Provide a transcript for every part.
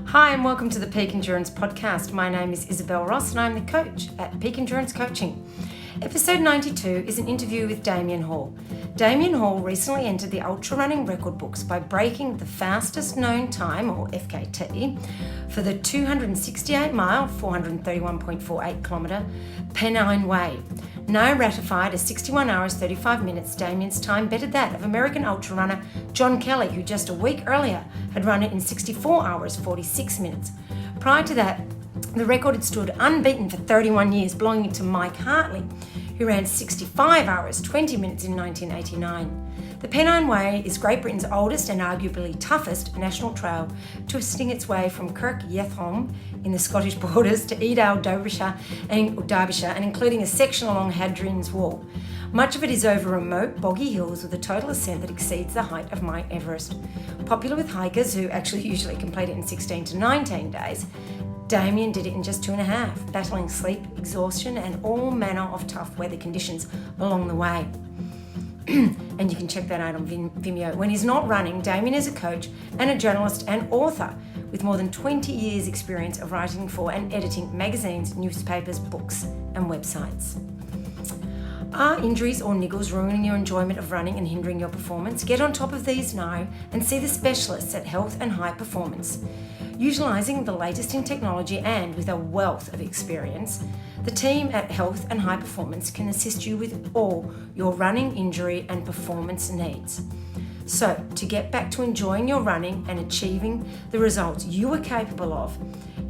Hi and welcome to the Peak Endurance Podcast. My name is Isabel Ross and I'm the coach at Peak Endurance Coaching. Episode 92 is an interview with Damian Hall. Damian Hall recently entered the ultra running record books by breaking the fastest known time, or FKT, for the 268 mile, 431.48 kilometre Pennine Way. Now ratified as 61 hours 35 minutes, Damian's time bettered that of American ultra runner John Kelly, who just a week earlier had run it in 64 hours 46 minutes. Prior to that, the record had stood unbeaten for 31 years, belonging to Mike Hartley, who ran 65 hours 20 minutes in 1989. The Pennine Way is Great Britain's oldest and arguably toughest national trail, twisting its way from Kirk Yetholm in the Scottish borders to Edale, Derbyshire, and including a section along Hadrian's Wall. Much of it is over remote, boggy hills with a total ascent that exceeds the height of Mount Everest. Popular with hikers who actually usually complete it in 16 to 19 days, Damian did it in just 2.5, battling sleep, exhaustion, and all manner of tough weather conditions along the way. And you can check that out on Vimeo. When he's not running, Damian is a coach and a journalist and author with more than 20 years experience of writing for and editing magazines, newspapers, books and websites. Are injuries or niggles ruining your enjoyment of running and hindering your performance? Get on top of these now and see the specialists at Health and High Performance. Utilising the latest in technology and with a wealth of experience, the team at Health and High Performance can assist you with all your running, injury and performance needs. So, to get back to enjoying your running and achieving the results you are capable of,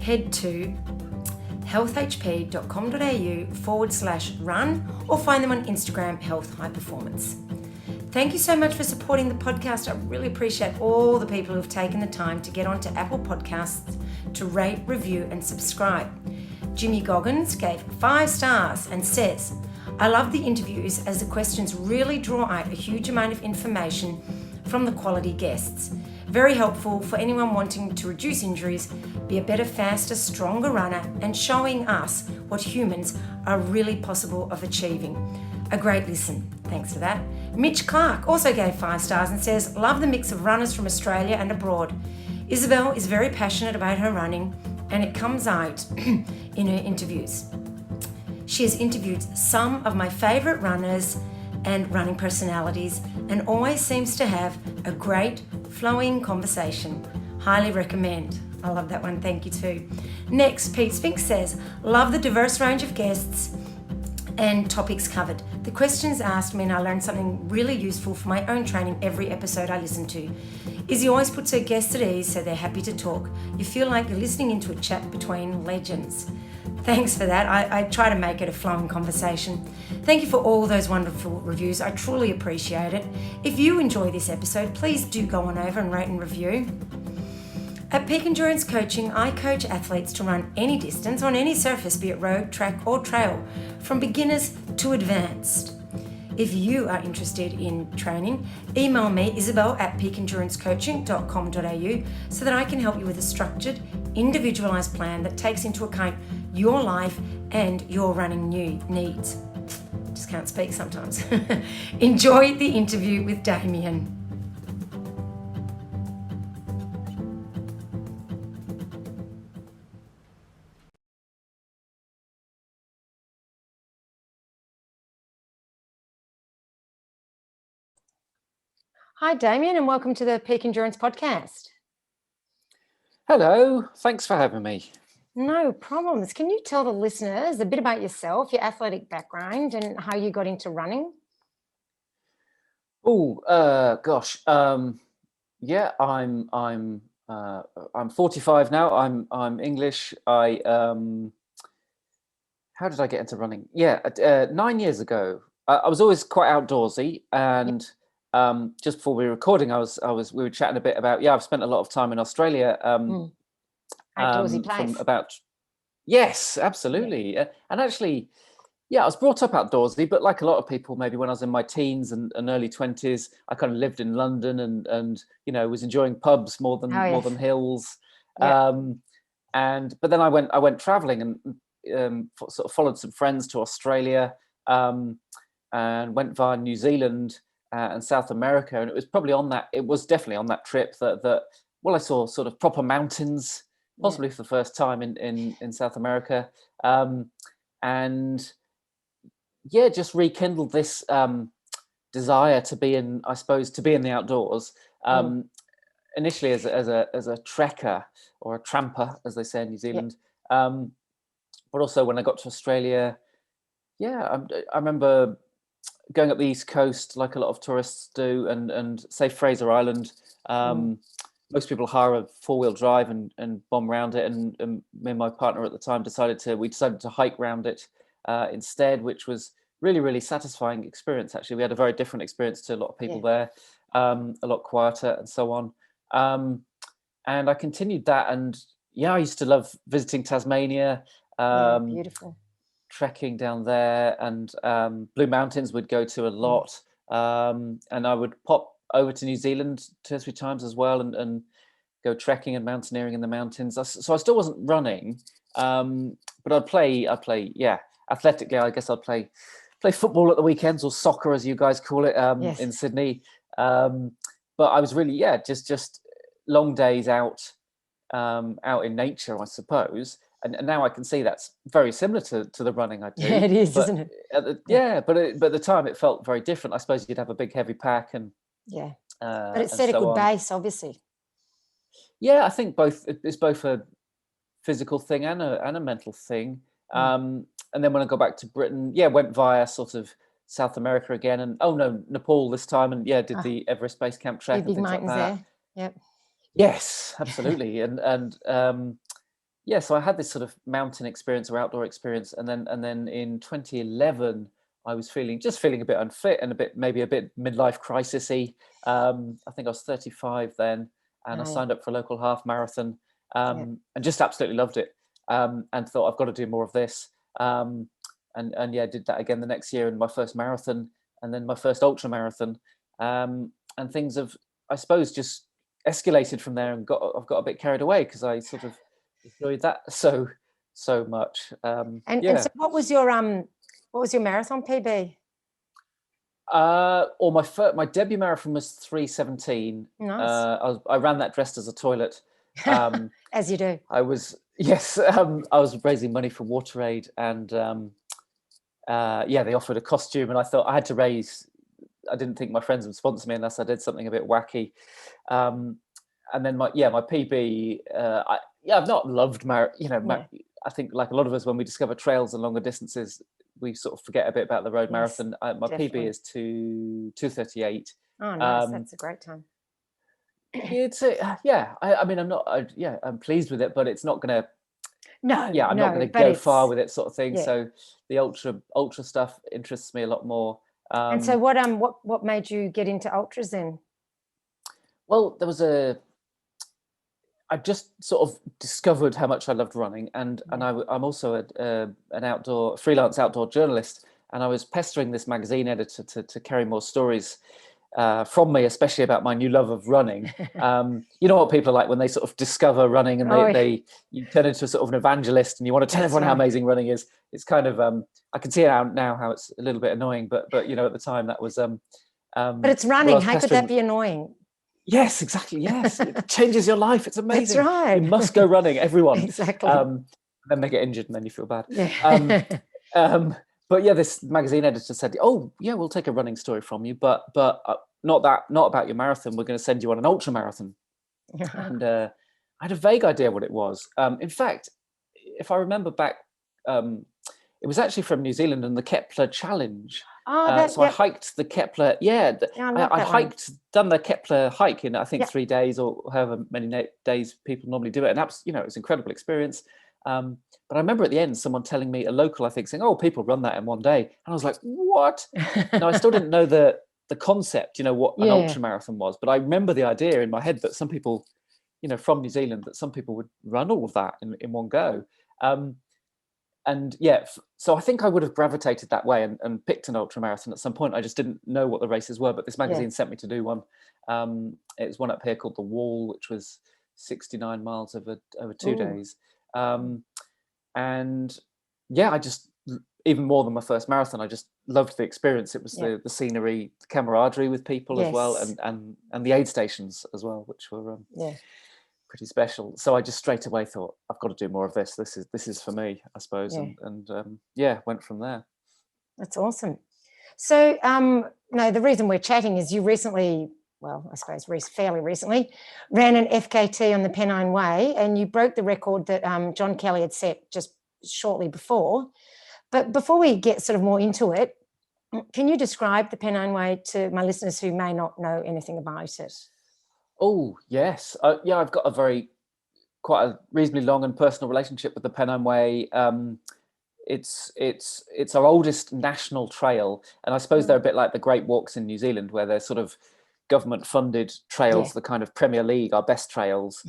head to healthhp.com.au/run or find them on Instagram, Health High Performance. Thank you so much for supporting the podcast. I really appreciate all the people who've taken the time to get onto Apple Podcasts to rate, review and subscribe. Jimmy Goggins gave 5 stars and says, I love the interviews as the questions really draw out a huge amount of information from the quality guests. Very helpful for anyone wanting to reduce injuries, be a better, faster, stronger runner, and showing us what humans are really possible of achieving. A great listen. Thanks for that. Mitch Clark also gave 5 stars and says, love the mix of runners from Australia and abroad. Isabel is very passionate about her running and it comes out in her interviews. She has interviewed some of my favourite runners and running personalities and always seems to have a great flowing conversation. Highly recommend. I love that one, thank you too. Next, Pete Spinks says, love the diverse range of guests and topics covered. The questions asked mean I learned something really useful for my own training every episode I listen to. Izzy always puts her guests at ease so they're happy to talk. You feel like you're listening into a chat between legends. Thanks for that. I try to make it a flowing conversation. Thank you for all those wonderful reviews. I truly appreciate it. If you enjoy this episode, please do go on over and rate and review. At Peak Endurance Coaching, I coach athletes to run any distance on any surface, be it road, track or trail, from beginners to advanced. If you are interested in training, email me, isabel@peakendurancecoaching.com.au, so that I can help you with a structured, individualised plan that takes into account your life and your running needs. Just can't speak sometimes. Enjoy the interview with Damian. Hi, Damian, and welcome to the Peak Endurance Podcast. Hello, thanks for having me. No problems. Can you tell the listeners a bit about yourself, your athletic background, and how you got into running? Yeah, I'm 45 now. I'm English. How did I get into running? Yeah, 9 years ago. I was always quite outdoorsy, and just before we were recording, we were chatting a bit about. Yeah, I've spent a lot of time in Australia. Outdoorsy place. Yes, absolutely, and actually. Yeah, I was brought up outdoorsy, but like a lot of people, maybe when I was in my teens and early 20s, I kind of lived in London and was enjoying pubs more than hills. Yeah. But then I went traveling and sort of followed some friends to Australia and went via New Zealand and South America, and it was definitely on that trip that I saw sort of proper mountains possibly for the first time in South America, and yeah, just rekindled this desire to be in, I suppose, to be in the outdoors. Initially as a trekker or a tramper, as they say in New Zealand, but also when I got to Australia, I remember going up the East Coast like a lot of tourists do, and say Fraser Island. Most people hire a 4-wheel drive and bomb around it, and me and my partner at the time decided to hike around it instead, which was really, really satisfying experience. Actually, we had a very different experience to a lot of people there, a lot quieter and so on. And I continued that, and I used to love visiting Tasmania, beautiful, trekking down there, and Blue Mountains would go to a lot, and I would pop over to New Zealand 2 or 3 times as well, and go trekking and mountaineering in the mountains. So I still wasn't running, but I'd play athletically. I guess I'd play football at the weekends, or soccer as you guys call it, in Sydney. But I was really just long days out in nature, I suppose. And now I can see that's very similar to the running I do. Yeah, it is, isn't it? But at the time it felt very different. I suppose you'd have a big heavy pack, and but it set a good base, obviously. Yeah, I think it's both a physical thing and a mental thing. And then when I got back to Britain, went via sort of South America again, and Nepal this time, and did the Everest Base Camp trek and big things like that. There. Yep. Yes, absolutely. and so I had this sort of mountain experience or outdoor experience, and then in 2011 I was feeling a bit unfit and maybe a bit midlife crisisy. I think I was 35 then, and I signed up for a local half marathon, and just absolutely loved it, and thought I've got to do more of this. And did that again the next year in my first marathon, and then my first ultra marathon, and things have, I suppose, just escalated from there, and I've got a bit carried away because I sort of enjoyed that so much. And so what was your marathon PB? Or my debut marathon was 3:17. Nice. I ran that dressed as a toilet. As you do. I was I was raising money for WaterAid, and they offered a costume, and I thought I had to raise. I didn't think my friends would sponsor me unless I did something a bit wacky. And then my PB. I've not loved I think like a lot of us, when we discover trails and longer distances, we sort of forget a bit about the road marathon. My definitely. PB is 2:38. Oh, nice. That's a great time. It's I mean, I'm pleased with it, but it's not gonna. I'm not going to go far with it, sort of thing. So the ultra stuff interests me a lot more. And so what made you get into ultras then? Well, I just sort of discovered how much I loved running, and I'm also an freelance outdoor journalist, and I was pestering this magazine editor to carry more stories from me, especially about my new love of running. You know what people are like when they sort of discover running, and you turn into sort of an evangelist, and you want to tell everyone how amazing running is. It's kind of I can see now how it's a little bit annoying, but at the time that was but it's running. How could that be annoying? Yes, exactly. Yes, it changes your life. It's amazing. That's right. You must go running, everyone. Exactly. Then they get injured, and then you feel bad. Yeah. But this magazine editor said, "Oh, yeah, we'll take a running story from you, but not about your marathon. We're going to send you on an ultra marathon." And I had a vague idea what it was. In fact, if I remember back, it was actually from New Zealand and the Kepler Challenge. I hiked the Kepler. I'd done the Kepler hike in I think 3 days, or however many days people normally do it, and that's it was an incredible experience. But I remember at the end someone telling me, a local I think, saying, "Oh, people run that in 1 day," and I was like, "What?" I still didn't know the concept, what an ultra marathon was, but I remember the idea in my head that some people, from New Zealand, that some people would run all of that in one go. So I think I would have gravitated that way and picked an ultra marathon at some point. I just didn't know what the races were, but this magazine sent me to do one. It was one up here called the Wall, which was 69 miles over 2 days. I just, even more than my first marathon, I just loved the experience. It was the scenery, the camaraderie with people as well, and the aid stations as well, which were pretty special. So I just straight away thought, I've got to do more of this. This is for me, I suppose. Yeah. And went from there. That's awesome. So, no, the reason we're chatting is you recently, well, I suppose fairly recently, ran an FKT on the Pennine Way, and you broke the record that John Kelly had set just shortly before. But before we get sort of more into it, can you describe the Pennine Way to my listeners who may not know anything about it? Oh, yes. I've got quite a reasonably long and personal relationship with the Pennine Way. It's our oldest national trail, and I suppose they're a bit like the Great Walks in New Zealand, where they're sort of government-funded trails, the kind of Premier League, our best trails.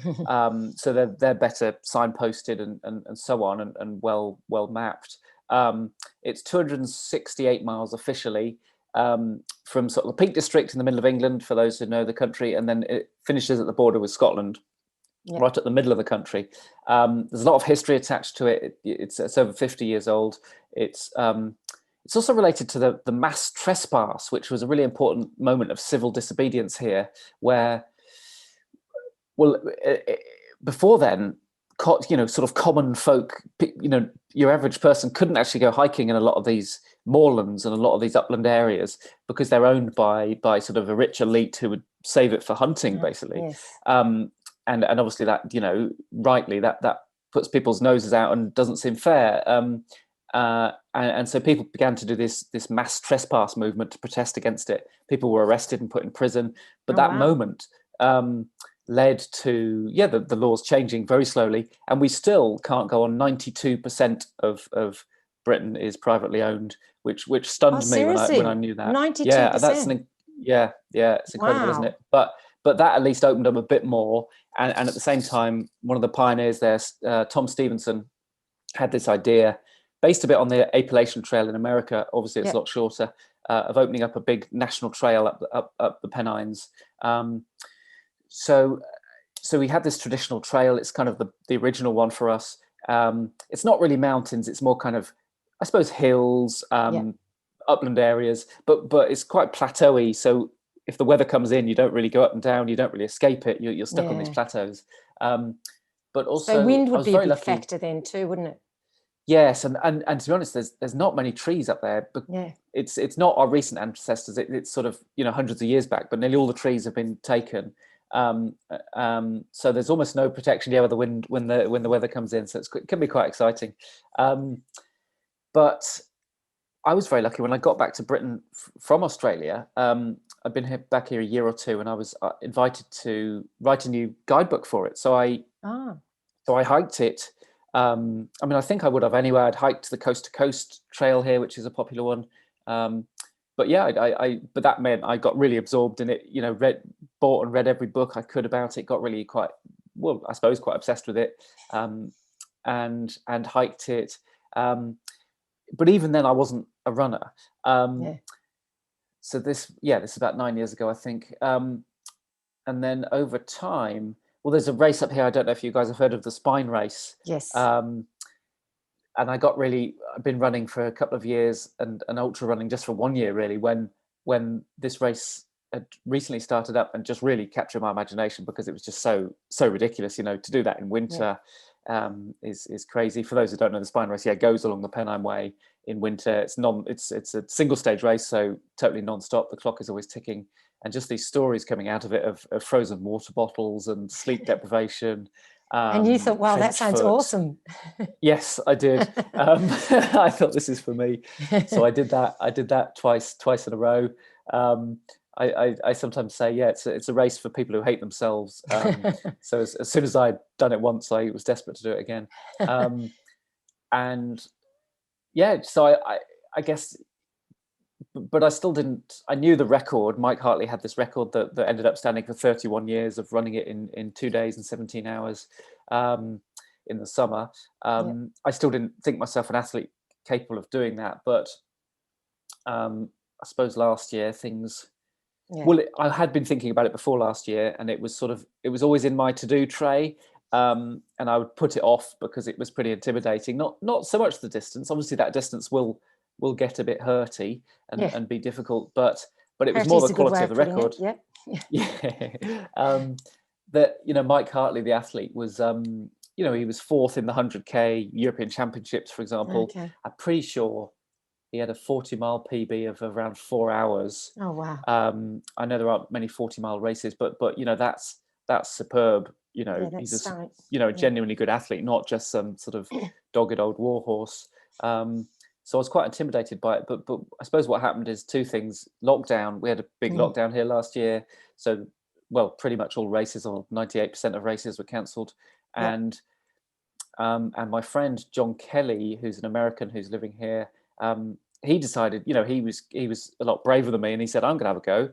So they're better signposted and so on, and well mapped. It's 268 miles officially, from sort of the Peak District in the middle of England, for those who know the country, and then it finishes at the border with Scotland. Yep. Right at the middle of the country. There's a lot of history attached to it. It's over 50 years old. It's also related to the mass trespass, which was a really important moment of civil disobedience here, where, before then, sort of common folk, your average person couldn't actually go hiking in a lot of these moorlands and a lot of these upland areas because they're owned by sort of a rich elite who would save it for hunting, basically. Yes. And obviously that, rightly, that puts people's noses out and doesn't seem fair. And so people began to do this mass trespass movement to protest against it. People were arrested and put in prison. But moment led to, the laws changing very slowly. And we still can't go on. 92% of Britain is privately owned, which stunned me when I knew that. 92%? Yeah, that's it's incredible, isn't it? But that at least opened up a bit more. And at the same time, one of the pioneers there, Tom Stevenson, had this idea, based a bit on the Appalachian Trail in America. Obviously, it's a lot shorter, of opening up a big national trail up the Pennines. So we had this traditional trail. It's kind of the original one for us. It's not really mountains. It's more kind of, I suppose, hills, upland areas, but it's quite plateauy. So if the weather comes in, you don't really go up and down. You don't really escape it. You're stuck on these plateaus. But also, so wind would be a big factor then too, wouldn't it? Yes, and to be honest, there's not many trees up there. But it's not our recent ancestors. It's sort of hundreds of years back. But nearly all the trees have been taken. So there's almost no protection with the wind when the weather comes in. So it can be quite exciting. But I was very lucky when I got back to Britain from Australia. I've been back here a year or two, and I was invited to write a new guidebook for it. So I hiked it. I think I would have anyway. I'd hiked the Coast to Coast Trail here, which is a popular one. But that meant I got really absorbed in it. Bought and read every book I could about it. Got really quite obsessed with it, and hiked it. But even then, I wasn't a runner. So this is about 9 years ago, I think. And then over time, there's a race up here. I don't know if you guys have heard of the Spine Race. Yes. And I've been running for a couple of years and ultra running just for 1 year, really, when this race had recently started up and just really captured my imagination because it was just so ridiculous. To do that in winter is crazy. For those who don't know, the Spine Race, goes along the Pennine Way in winter. It's a single stage race, so totally non-stop. The clock is always ticking. And just these stories coming out of it of frozen water bottles and sleep deprivation. And you thought, wow, that sounds awesome. Yes, I did. I thought, this is for me. So I did that. I did that twice in a row. I sometimes say, it's a race for people who hate themselves. So as soon as I'd done it once, I was desperate to do it again. So I guess, but I still didn't. I knew the record. Mike Hartley had this record that ended up standing for 31 years of running it in 2 days and 17 hours in the summer. I still didn't think myself an athlete capable of doing that, but I suppose last year things. I had been thinking about it before last year, and it was always in my to-do tray, and I would put it off because it was pretty intimidating. Not so much the distance. Obviously, that distance will get a bit hurty and be difficult, but it was more the quality of the record. that, Mike Hartley, the athlete, was, he was fourth in the 100K European Championships, for example. Okay. I'm pretty sure he had a 40-mile PB of around 4 hours. Oh, wow. I know there aren't many 40-mile races, but that's superb. Yeah, He's that's a stunning. a genuinely good athlete, not just some sort of dogged old warhorse. So I was quite intimidated by it. But I suppose what happened is two things. Lockdown. We had a big lockdown here last year. So, well, pretty much all races, or 98% of races, were cancelled. And my friend John Kelly, who's an American who's living here, he decided, he was a lot braver than me, and he said, I'm going to have a go.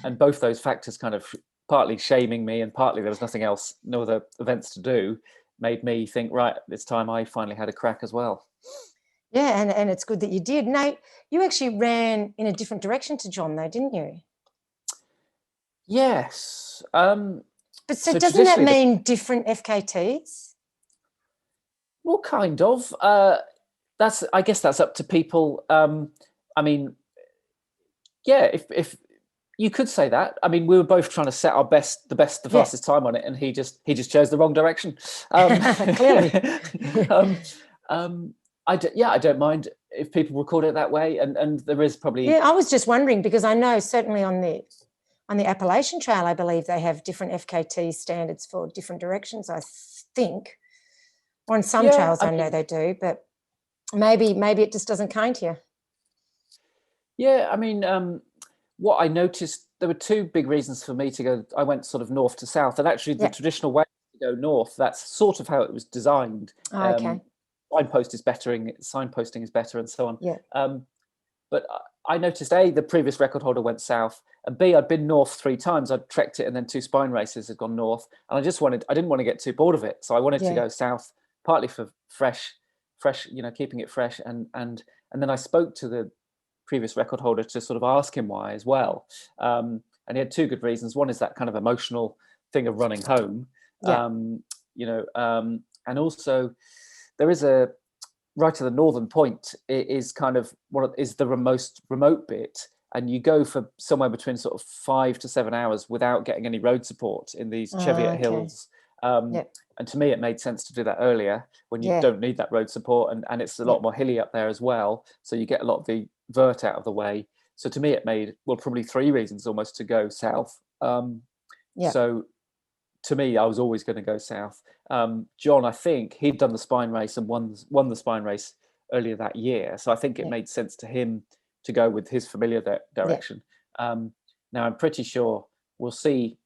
And both those factors, kind of partly shaming me and partly there was nothing else, no other events to do, made me think, right, it's time I finally had a crack as well. Yeah, and it's good that you did. Now, you actually ran in a different direction to John, though, didn't you? Yes. But so doesn't that mean different FKTs? Well, kind of. I guess that's up to people. I mean, yeah, if you could say that. I mean, we were both trying to set the fastest time on it, and he just chose the wrong direction. Clearly. I don't mind if people record it that way, and there is probably. Yeah, I was just wondering, because I know certainly on the Appalachian Trail, I believe they have different FKT standards for different directions, I think. On some trails, I know they do, but maybe it just doesn't kind to you. Yeah, I mean, what I noticed, there were two big reasons for me to go. I went sort of north to south, and actually the traditional way to go north, that's sort of how it was designed. Oh, okay. Signposting is better, and so on. Yeah. But I noticed, A, the previous record holder went south, and B, I'd been north 3 times. I'd trekked it, and then 2 spine races had gone north, and I didn't want to get too bored of it, so I wanted to go south, partly for fresh, keeping it fresh, and then I spoke to the previous record holder to sort of ask him why as well, and he had 2 good reasons. One is that kind of emotional thing of running home, and also there is a right to the northern point. It is kind of what is the most remote bit, and you go for somewhere between sort of 5 to 7 hours without getting any road support in these Cheviot hills. And to me, it made sense to do that earlier when you don't need that road support, and it's a lot more hilly up there as well. So you get a lot of the vert out of the way. So to me, it made, well, probably 3 reasons almost to go south. So to me, I was always going to go south. John, I think he'd done the spine race and won the spine race earlier that year. So I think it made sense to him to go with his familiar direction. Now, I'm pretty sure we'll see.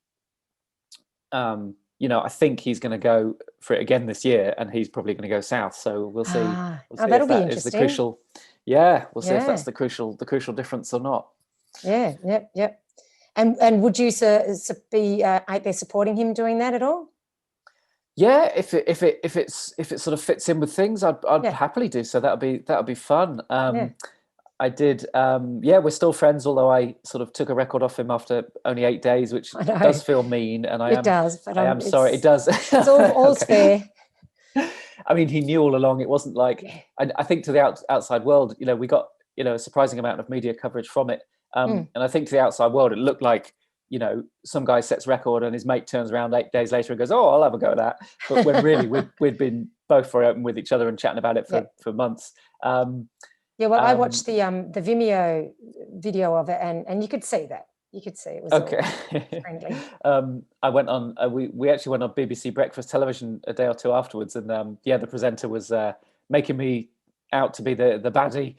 I think he's going to go for it again this year, and he's probably going to go south. So we'll see. That'll be interesting. Is the crucial. Yeah, we'll see if that's the crucial difference or not. Yeah, yep. And would you be out there supporting him doing that at all? Yeah, if it sort of fits in with things, I'd happily do so. That'll be fun. I did. We're still friends, although I sort of took a record off him after only 8 days, which does feel mean. And I am sorry. It does. It's all's fair. I mean, he knew all along. It wasn't like, I think to the outside world, we got, a surprising amount of media coverage from it. And I think to the outside world, it looked like, some guy sets record and his mate turns around 8 days later and goes, "Oh, I'll have a go at that." But when really we'd been both very open with each other and chatting about it for months. I watched the Vimeo video of it, and you could see that. You could see it was okay. Friendly. I went on. We actually went on BBC Breakfast Television a day or 2 afterwards, and the presenter was making me out to be the baddie,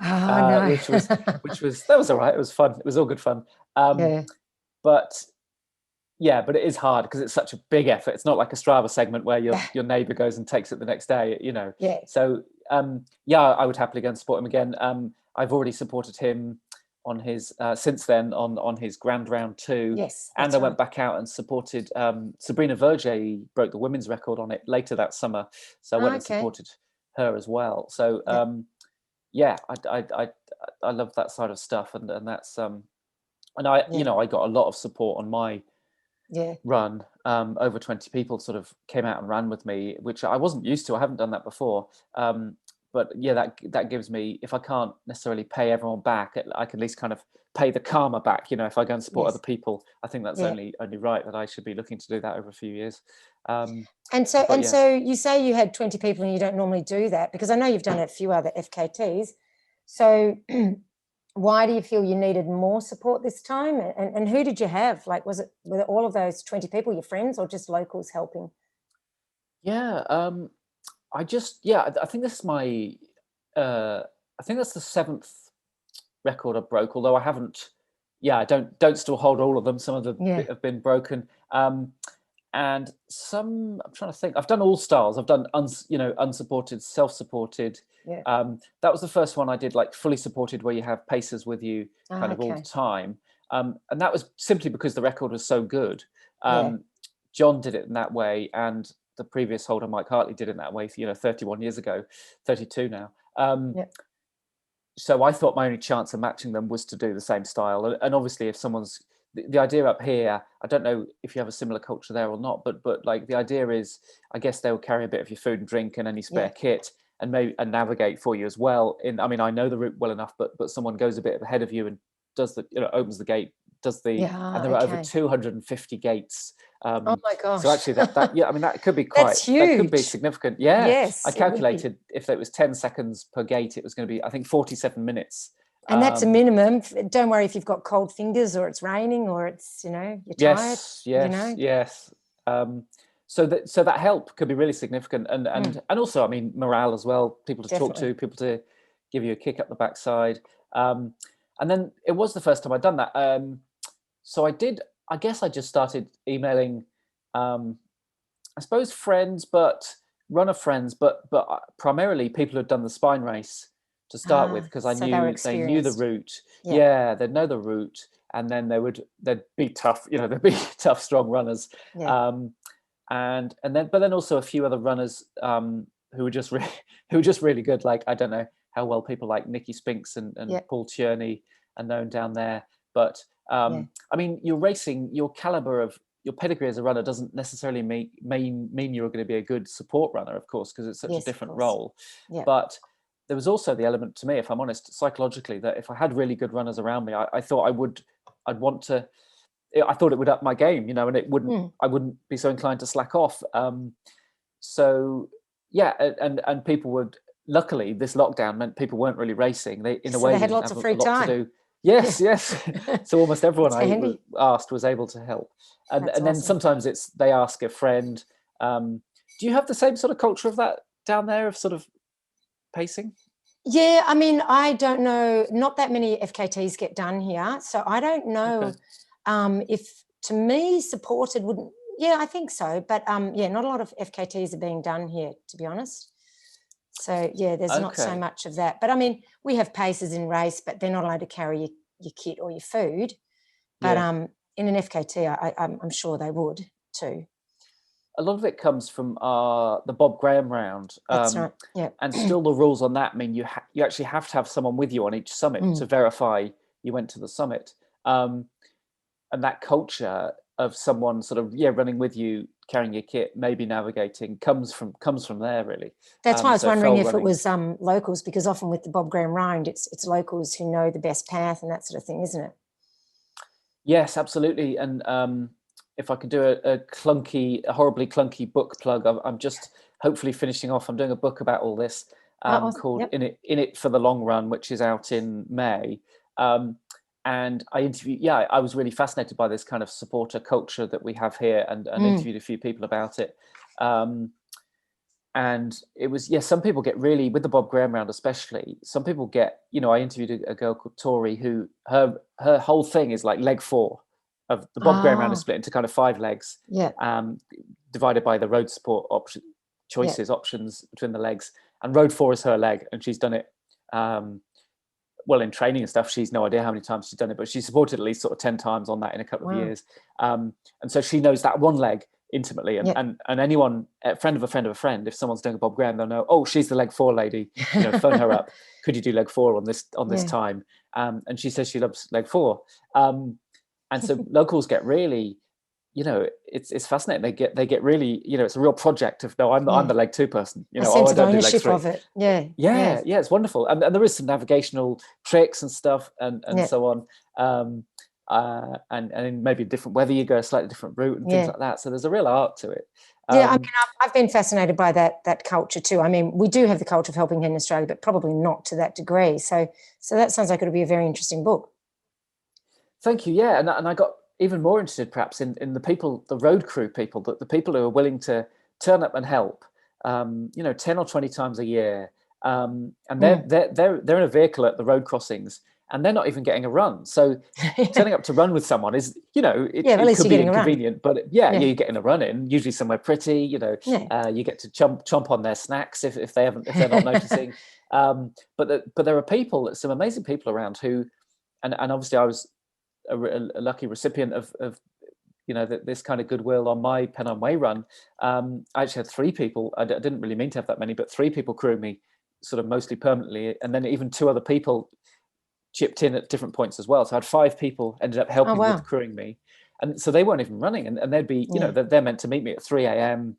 which was that was all right. It was fun. It was all good fun. But it is hard because it's such a big effort. It's not like a Strava segment where your neighbour goes and takes it the next day. So I would happily go and support him again. I've already supported him on his since then on his Grand Round 2. Yes, and I went back out and supported Sabrina Verjee. Broke the women's record on it later that summer, so I went and supported her as well. So I love that side of stuff, and that's and I I got a lot of support on my run. Over 20 people sort of came out and ran with me, which I wasn't used to. I haven't done that before. But that gives me, if I can't necessarily pay everyone back, I can at least kind of pay the karma back. If I go and support Yes. other people, I think that's only right that I should be looking to do that over a few years. So you say you had 20 people and you don't normally do that, because I know you've done a few other FKTs. So why do you feel you needed more support this time? And who did you have? Like, were it all of those 20 people your friends, or just locals helping? Yeah, I think this is my, I think that's the 7th record I broke, although I haven't, I don't still hold all of them. Some of them have been broken. And some, I'm trying to think, I've done all styles. I've done, unsupported, self-supported. Yeah. That was the first one I did, like fully supported, where you have pacers with you kind of all the time. And that was simply because the record was so good. John did it in that way, and the previous holder, Mike Hartley, did it in that way, 31 years ago, 32 now. So I thought my only chance of matching them was to do the same style. And obviously, if someone's, the idea up here, I don't know if you have a similar culture there or not, but like the idea is, I guess they'll carry a bit of your food and drink and any spare kit, and maybe navigate for you as well. I know the route well enough, but someone goes a bit ahead of you and does opens the gate, and there are over 250 gates. Oh my gosh! So actually, that could be That's huge. That could be significant. Yeah. Yes. I calculated if it was 10 seconds per gate, it was going to be, I think, 47 minutes. And that's a minimum. Don't worry if you've got cold fingers, or it's raining, or it's you're tired. Yes. So that help could be really significant, and also, morale as well. People to talk to, people to give you a kick up the backside. And then it was the first time I'd done that. So I guess I just started emailing, I suppose friends, but runner friends, but primarily people who'd done the spine race to start with, because I knew they knew the route. Yeah, they'd know the route, and then they'd be tough. They'd be tough, strong runners. And then also a few other runners who were just really good. Like, I don't know how well people like Nikki Spinks and Paul Tierney are known down there, but you're racing, your caliber of your pedigree as a runner doesn't necessarily mean you're going to be a good support runner, of course, because it's such a different role. But there was also the element, to me, if I'm honest, psychologically, that if I had really good runners around me, I thought I thought it would up my game, and it wouldn't. I wouldn't be so inclined to slack off. And people would. Luckily, this lockdown meant people weren't really racing. They had lots of free time to do. Yes. So almost everyone I asked was able to help, and then sometimes they ask a friend. Do you have the same sort of culture of that down there, of sort of pacing? Yeah, I don't know. Not that many FKTs get done here, so I don't know. If, to me, supported wouldn't. Yeah, I think so, but not a lot of FKTs are being done here, to be honest. So there's not so much of that. But we have pacers in race, but they're not allowed to carry your kit or your food. But in an FKT, I'm sure they would too. A lot of it comes from the Bob Graham round. That's right. Yeah. And still, the rules on that mean you actually have to have someone with you on each summit to verify you went to the summit. And that culture of someone sort of running with you, carrying your kit, maybe navigating, comes from there, really. That's why I was wondering if it was locals, because often with the Bob Graham round, it's locals who know the best path and that sort of thing, isn't it? Yes, absolutely. And if I could do a horribly clunky book plug, I'm just hopefully finishing off. I'm doing a book about all this called In It for the Long Run, which is out in May. And I interviewed, I was really fascinated by this kind of supporter culture that we have here, and interviewed a few people about it. And it was, some people get really, with the Bob Graham round especially, some people get, I interviewed a girl called Tori who her whole thing is like leg 4 of the Bob Graham round is split into kind of 5 legs, divided by the road support options between the legs. And road 4 is her leg, and she's done it. In training and stuff, she's no idea how many times she's done it, but she supported at least sort of 10 times on that in a couple of years. And so she knows that one leg intimately. And anyone, a friend of a friend of a friend, if someone's doing a Bob Graham, they'll know, oh, she's the leg 4 lady. Phone her up. Could you do leg 4 on this time? And she says she loves leg 4. And so locals get really it's fascinating. They get really, it's a real project of, no, I'm Yeah. the leg 2 person, A oh, sense I of don't do leg ownership 3. of it. Yeah. Yeah, yeah, it's wonderful, and there is some navigational tricks and stuff, and Yeah. so on, and in maybe different weather, you go a slightly different route and things like that. So there's a real art to it. Yeah, I mean, I've been fascinated by that culture too. I mean, we do have the culture of helping in Australia, but probably not to that degree. So that sounds like it'll be a very interesting book. Thank you. Yeah, and I got even more interested, perhaps, in the people, the road crew people, the people who are willing to turn up and help. 10 or 20 times a year, and they're in a vehicle at the road crossings, and they're not even getting a run. So turning up to run with someone is, at least could you're be getting inconvenient, but you're getting a run in, usually somewhere pretty. You get to chomp on their snacks if they're not noticing. But there are people, some amazing people around who, and obviously I was a lucky recipient of this kind of goodwill on my Pennine Way run. I actually had 3 people. I didn't really mean to have that many, but 3 people crewed me sort of mostly permanently, and then even 2 other people chipped in at different points as well. So I had 5 people ended up helping with crewing me, and so they weren't even running, and they'd be they're meant to meet me at 3 a.m.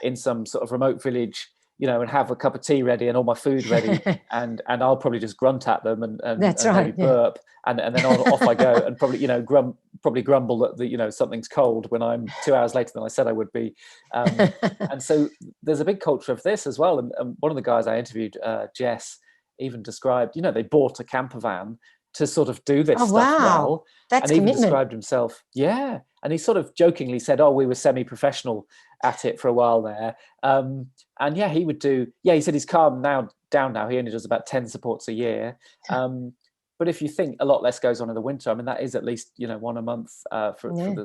in some sort of remote village, and have a cup of tea ready and all my food ready, and I'll probably just grunt at them and maybe burp, and then off I go, and probably probably grumble that something's cold when I'm 2 hours later than I said I would be, and so there's a big culture of this as well. And one of the guys I interviewed, Jess, even described, they bought a camper van to sort of do this stuff well. That's and even commitment. Described himself, and he sort of jokingly said, "Oh, we were semi-professional at it for a while there." And he would do. He said he's calmed down now. He only does about 10 supports a year. But if you think a lot less goes on in the winter, I mean, that is at least one a month for the in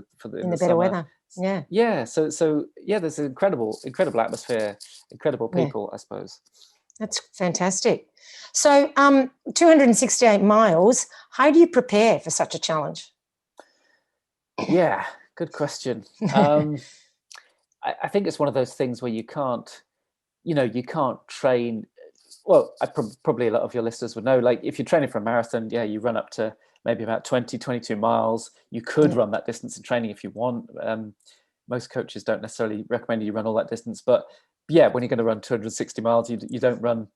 the better summer. weather. Yeah. So there's an incredible atmosphere, incredible people, I suppose. That's fantastic. So 268 miles, how do you prepare for such a challenge? Yeah, good question. I think it's one of those things where you can't train. Well, probably a lot of your listeners would know, like if you're training for a marathon, you run up to maybe about 22 miles. You could run that distance in training if you want. Most coaches don't necessarily recommend you run all that distance, but when you're going to run 260 miles, you don't run.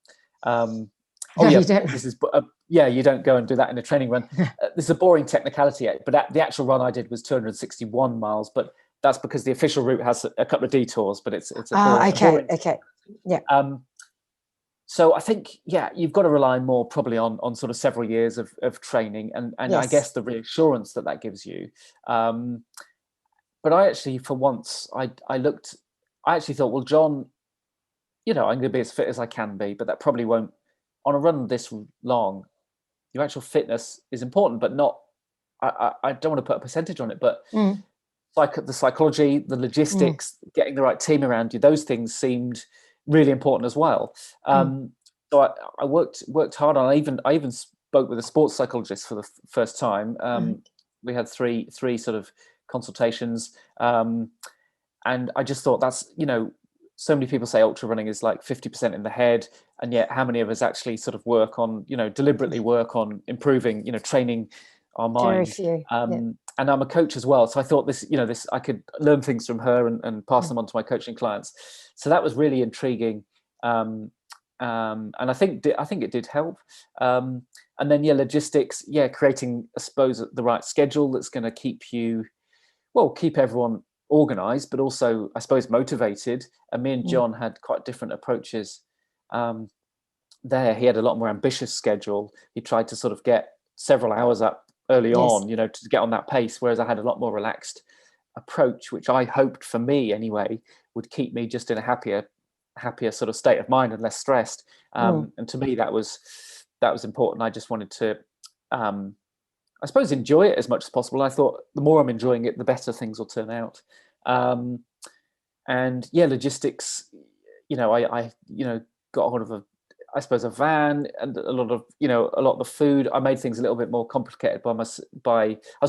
You don't. This is you don't go and do that in a training run. This is a boring technicality, but the actual run I did was 261 miles, but that's because the official route has a couple of detours, but it's a boring. Okay. Yeah. So I think, you've got to rely more probably on sort of several years of training and I guess the reassurance that gives you. But I actually, for once, I actually thought, well, John, I'm going to be as fit as I can be, but that probably won't, on a run this long, your actual fitness is important, but not, I don't want to put a percentage on it, but like the psychology, the logistics, getting the right team around you, those things seemed really important as well. So I worked hard on. I even spoke with a sports psychologist for the first time. We had three sort of consultations, and I just thought that's so many people say ultra running is like 50% in the head, and yet how many of us actually sort of work on deliberately work on improving training our mind. Very few. And I'm a coach as well, so I thought this I could learn things from her and pass them on to my coaching clients. So that was really intriguing, and I think it did help. And then logistics, creating, I suppose, the right schedule that's going to keep everyone organized, but also, I suppose, motivated. And me and John had quite different approaches. There, he had a lot more ambitious schedule. He tried to sort of get several hours up early on, to get on that pace, whereas I had a lot more relaxed approach, which I hoped, for me anyway, would keep me just in a happier sort of state of mind and less stressed. And to me, that was important. I just wanted to, I suppose, enjoy it as much as possible. I thought the more I'm enjoying it, the better things will turn out. And logistics, I got hold of a van and a lot of the food. I made things a little bit more complicated I was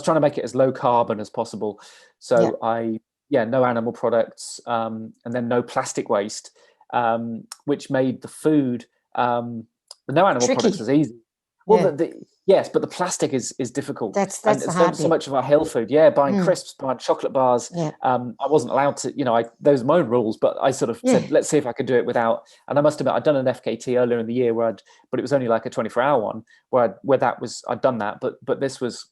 trying to make it as low carbon as possible. So no animal products, and then no plastic waste, which made the food, the no animal products is easy. Well, Yeah. yes, but the plastic is difficult. That's And the hard so bit. much of our health food, buying crisps, buying chocolate bars. Yeah. I wasn't allowed to, those are my own rules, but I sort of said, let's see if I could do it without. And I must admit, I'd done an FKT earlier in the year but it was only like a 24-hour one I'd done that. But this was,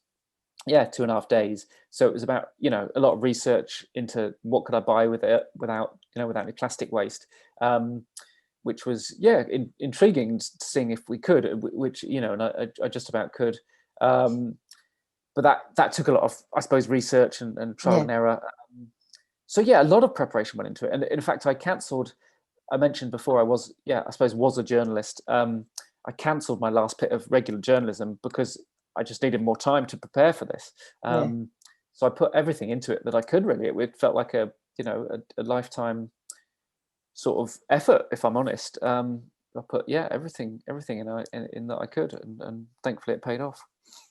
2.5 days. So it was about, a lot of research into what could I buy with it without any plastic waste. Which was intriguing, seeing if we could, which and I just about could, but that took a lot of, I suppose, research and trial and error. So a lot of preparation went into it, and in fact, I mentioned before I was a journalist. I cancelled my last bit of regular journalism because I just needed more time to prepare for this. So I put everything into it that I could. Really, it felt like a lifetime sort of effort, if I'm honest. I put everything in that I could, and thankfully it paid off.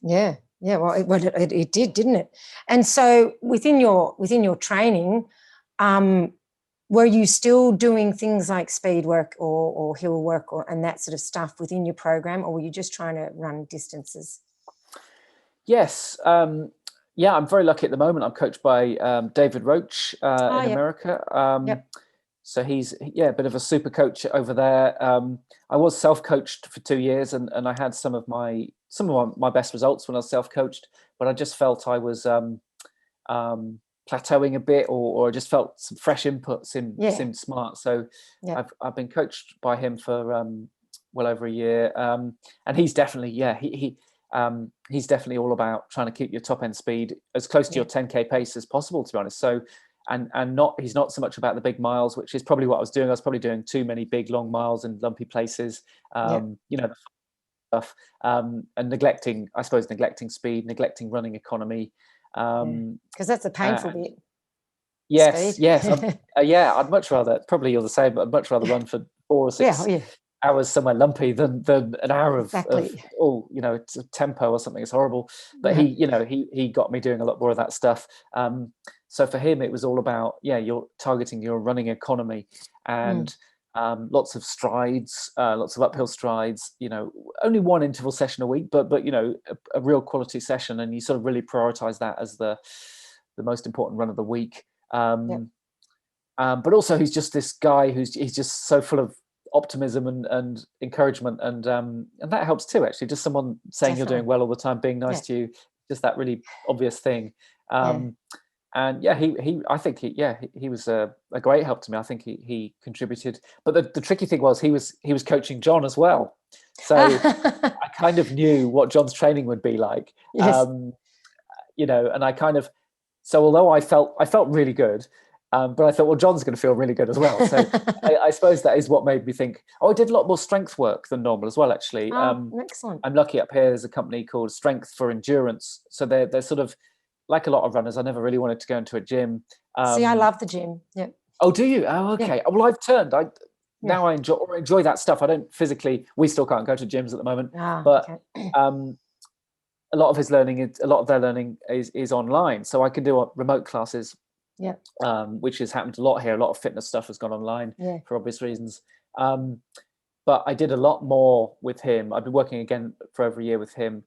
Well, it did, didn't it? And so within your training, were you still doing things like speed work or hill work and that sort of stuff within your program, or were you just trying to run distances? Yes. I'm very lucky at the moment. I'm coached by David Roach in America. So he's a bit of a super coach over there. I was self-coached for 2 years, and I had some of my best results when I was self-coached, but I just felt I was plateauing a bit, or I just felt some fresh input seemed smart. So I've been coached by him for well over a year, and he's definitely he's definitely all about trying to keep your top end speed as close to your 10K pace as possible, to be honest. So he's not so much about the big miles, which is probably what I was doing. I was probably doing too many big long miles in lumpy places, the stuff, and neglecting speed, neglecting running economy. Because that's a painful bit. Yes. I'd much rather, probably you're the same, but I'd much rather run for 4 or 6 hours somewhere lumpy than an hour of tempo or something. It's horrible. But he got me doing a lot more of that stuff. So for him, it was all about, you're targeting your running economy, and lots of strides, lots of uphill strides, only one interval session a week, but a real quality session. And you sort of really prioritize that as the most important run of the week. But also he's just this guy he's just so full of optimism and encouragement. And that helps too, actually. Just someone saying you're doing well all the time, being nice to you, just that really obvious thing. And I think he was a great help to me. I think he contributed. But the tricky thing was he was coaching John as well. So I kind of knew what John's training would be like. And I kind of, so although I felt really good, but I thought, well, John's going to feel really good as well. So I suppose that is what made me think, I did a lot more strength work than normal as well, actually. Excellent. I'm lucky up here. There's a company called Strength for Endurance. So they're sort of, like a lot of runners, I never really wanted to go into a gym. See, I love the gym. Yeah. Oh, do you? Oh, okay. Yeah. Well, I've turned. Now I enjoy that stuff. I don't physically. We still can't go to gyms at the moment, but a lot of their learning is online, so I can do remote classes. Yeah. Which has happened a lot here. A lot of fitness stuff has gone online for obvious reasons. But I did a lot more with him. I've been working again for over a year with him,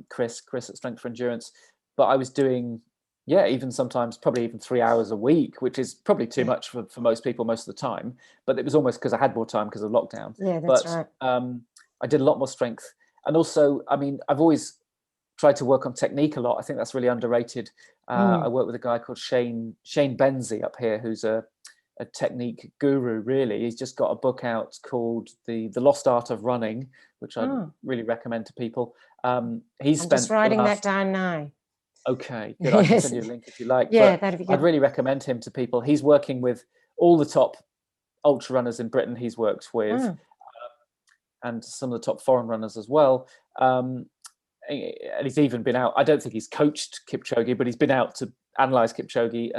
Chris at Strength for Endurance. But I was doing, even sometimes probably even 3 hours a week, which is probably too much for most people most of the time. But it was almost because I had more time because of lockdown. Yeah, that's right. I did a lot more strength. And also, I mean, I've always tried to work on technique a lot. I think that's really underrated. I work with a guy called Shane Benzie up here, who's a technique guru, really. He's just got a book out called The Lost Art of Running, which I really recommend to people. I'm just writing that down now. Okay, good. I can send you a link if you like. Yeah, that'd be good. I'd really recommend him to people. He's working with all the top ultra runners in Britain he's worked with, and some of the top foreign runners as well. And he's even been out. I don't think he's coached Kipchoge, but he's been out to analyze Kipchoge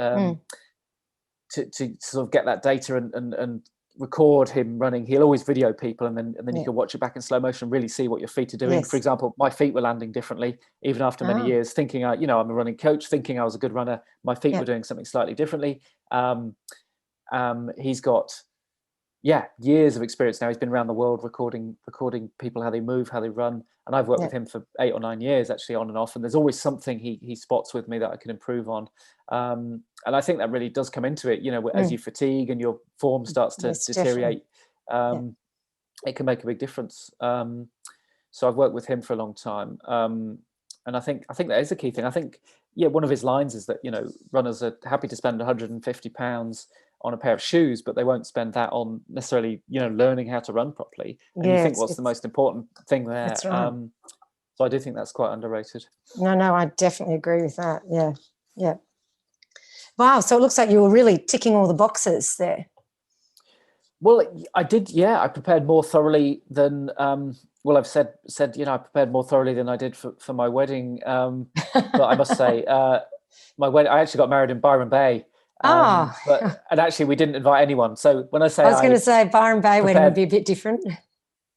to sort of get that data and record him running. He'll always video people, and then you can watch it back in slow motion, really see what your feet are doing. Yes. For example, my feet were landing differently, even after many years, thinking I'm a running coach, thinking I was a good runner. My feet were doing something slightly differently. He's got yeah, years of experience now. He's been around the world recording people, how they move, how they run. And I've worked with him for 8 or 9 years, actually, on and off. And there's always something he spots with me that I can improve on. And I think that really does come into it, as you fatigue and your form starts to deteriorate, it can make a big difference. So I've worked with him for a long time. And I think that is a key thing. I think, one of his lines is that, runners are happy to spend £150 on a pair of shoes, but they won't spend that on necessarily, learning how to run properly. And you think what's the most important thing there? That's right. So I do think that's quite underrated. No, I definitely agree with that. Yeah. Wow. So it looks like you were really ticking all the boxes there. Well, I did. Yeah, I prepared more thoroughly than. I've said. I prepared more thoroughly than I did for my wedding. But I must say, my wedding. I actually got married in Byron Bay. And actually, we didn't invite anyone. So when I say, I was going to say Byron Bay wedding would be a bit different.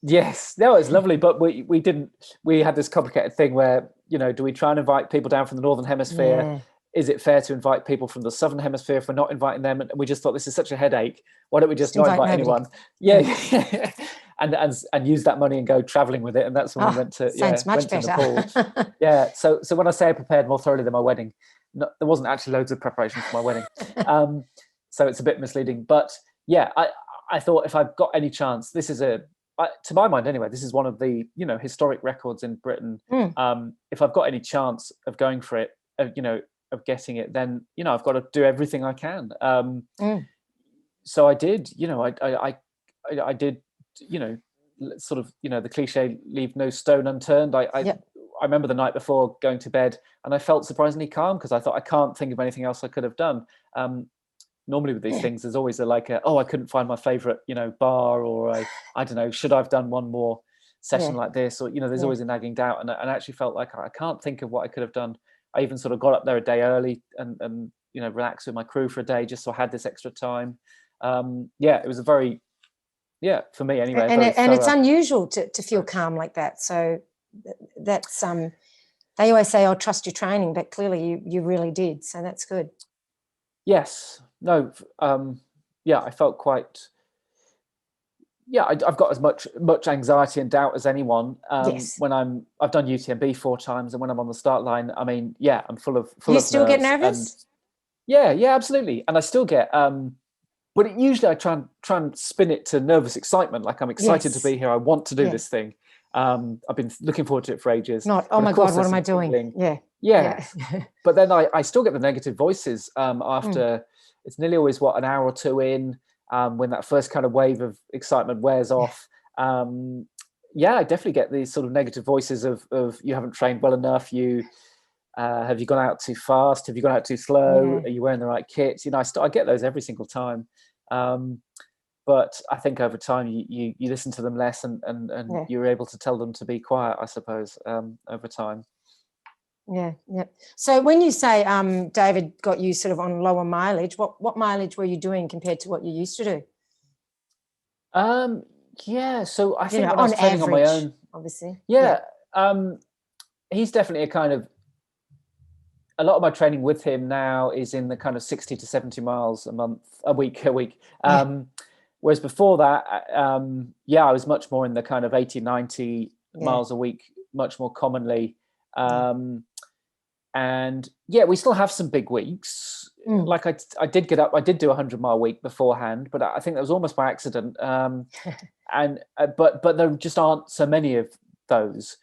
Yes, no, it's lovely, but we didn't. We had this complicated thing where, do we try and invite people down from the Northern Hemisphere? Yeah. Is it fair to invite people from the Southern Hemisphere if we're not inviting them? And we just thought, this is such a headache. Why don't we just not invite anyone? Yeah. and use that money and go traveling with it. And that's when we went to Nepal. Yeah. So when I say I prepared more thoroughly than my wedding, there wasn't actually loads of preparation for my wedding. So it's a bit misleading. But yeah, I thought if I've got any chance, this is to my mind anyway, this is one of the historic records in Britain. If I've got any chance of going for it, of getting it, then I've got to do everything I can. So I did. I did. Sort of the cliche, leave no stone unturned. I remember the night before going to bed, and I felt surprisingly calm because I thought I can't think of anything else I could have done. Normally with these things, there's always I couldn't find my favorite, bar, or I don't know, should I have done one more session like this, or there's always a nagging doubt, and I actually felt like I can't think of what I could have done. I even sort of got up there a day early and relaxed with my crew for a day just so I had this extra time. It was a very, for me anyway. And it's unusual to feel calm like that. So that's they always say, "Oh, trust your training," but clearly you really did. So that's good. Yes. No. I felt quite. I've got as much anxiety and doubt as anyone. When I've done UTMB 4 times, and when I'm on the start line, I mean, I'm full of. You still get nervous? Yeah, absolutely, and I still get. But usually I try and spin it to nervous excitement, like I'm excited to be here. I want to do this thing. I've been looking forward to it for ages. Not, oh my God, what am I doing? Yeah. But then I still get the negative voices after. It's nearly always an hour or two in. When that first kind of wave of excitement wears off, I definitely get these sort of negative voices of you haven't trained well enough. Have you gone out too fast? Have you gone out too slow? Are you wearing the right kit? I get those every single time. But I think over time you listen to them less and you're able to tell them to be quiet, I suppose, over time. Yeah. So when you say David got you sort of on lower mileage, what mileage were you doing compared to what you used to do? So I think when I was training on my own, obviously. He's definitely a lot of my training with him now is in the kind of 60 to 70 miles a week. Whereas before that, I was much more in the kind of 80, 90 miles a week, much more commonly. And we still have some big weeks. Like I did get up, I did do 100-mile week beforehand, but I think that was almost by accident. But there just aren't so many of those.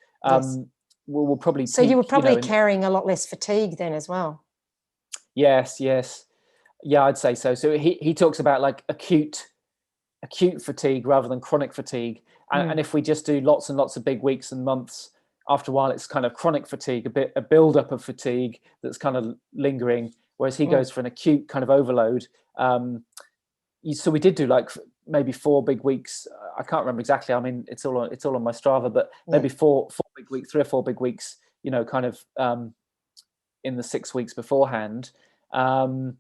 We'll probably. So you were probably carrying a lot less fatigue then as well. Yes. Yeah, I'd say so. So he talks about like acute fatigue rather than chronic fatigue. And if we just do lots and lots of big weeks and months, after a while it's kind of chronic fatigue, a build-up of fatigue that's kind of lingering, whereas he goes for an acute kind of overload. So we did do like maybe 4 big weeks. I can't remember exactly. I mean, it's all on my Strava, but maybe 4 big weeks, 3 or 4 big weeks, kind of in the 6 weeks beforehand. And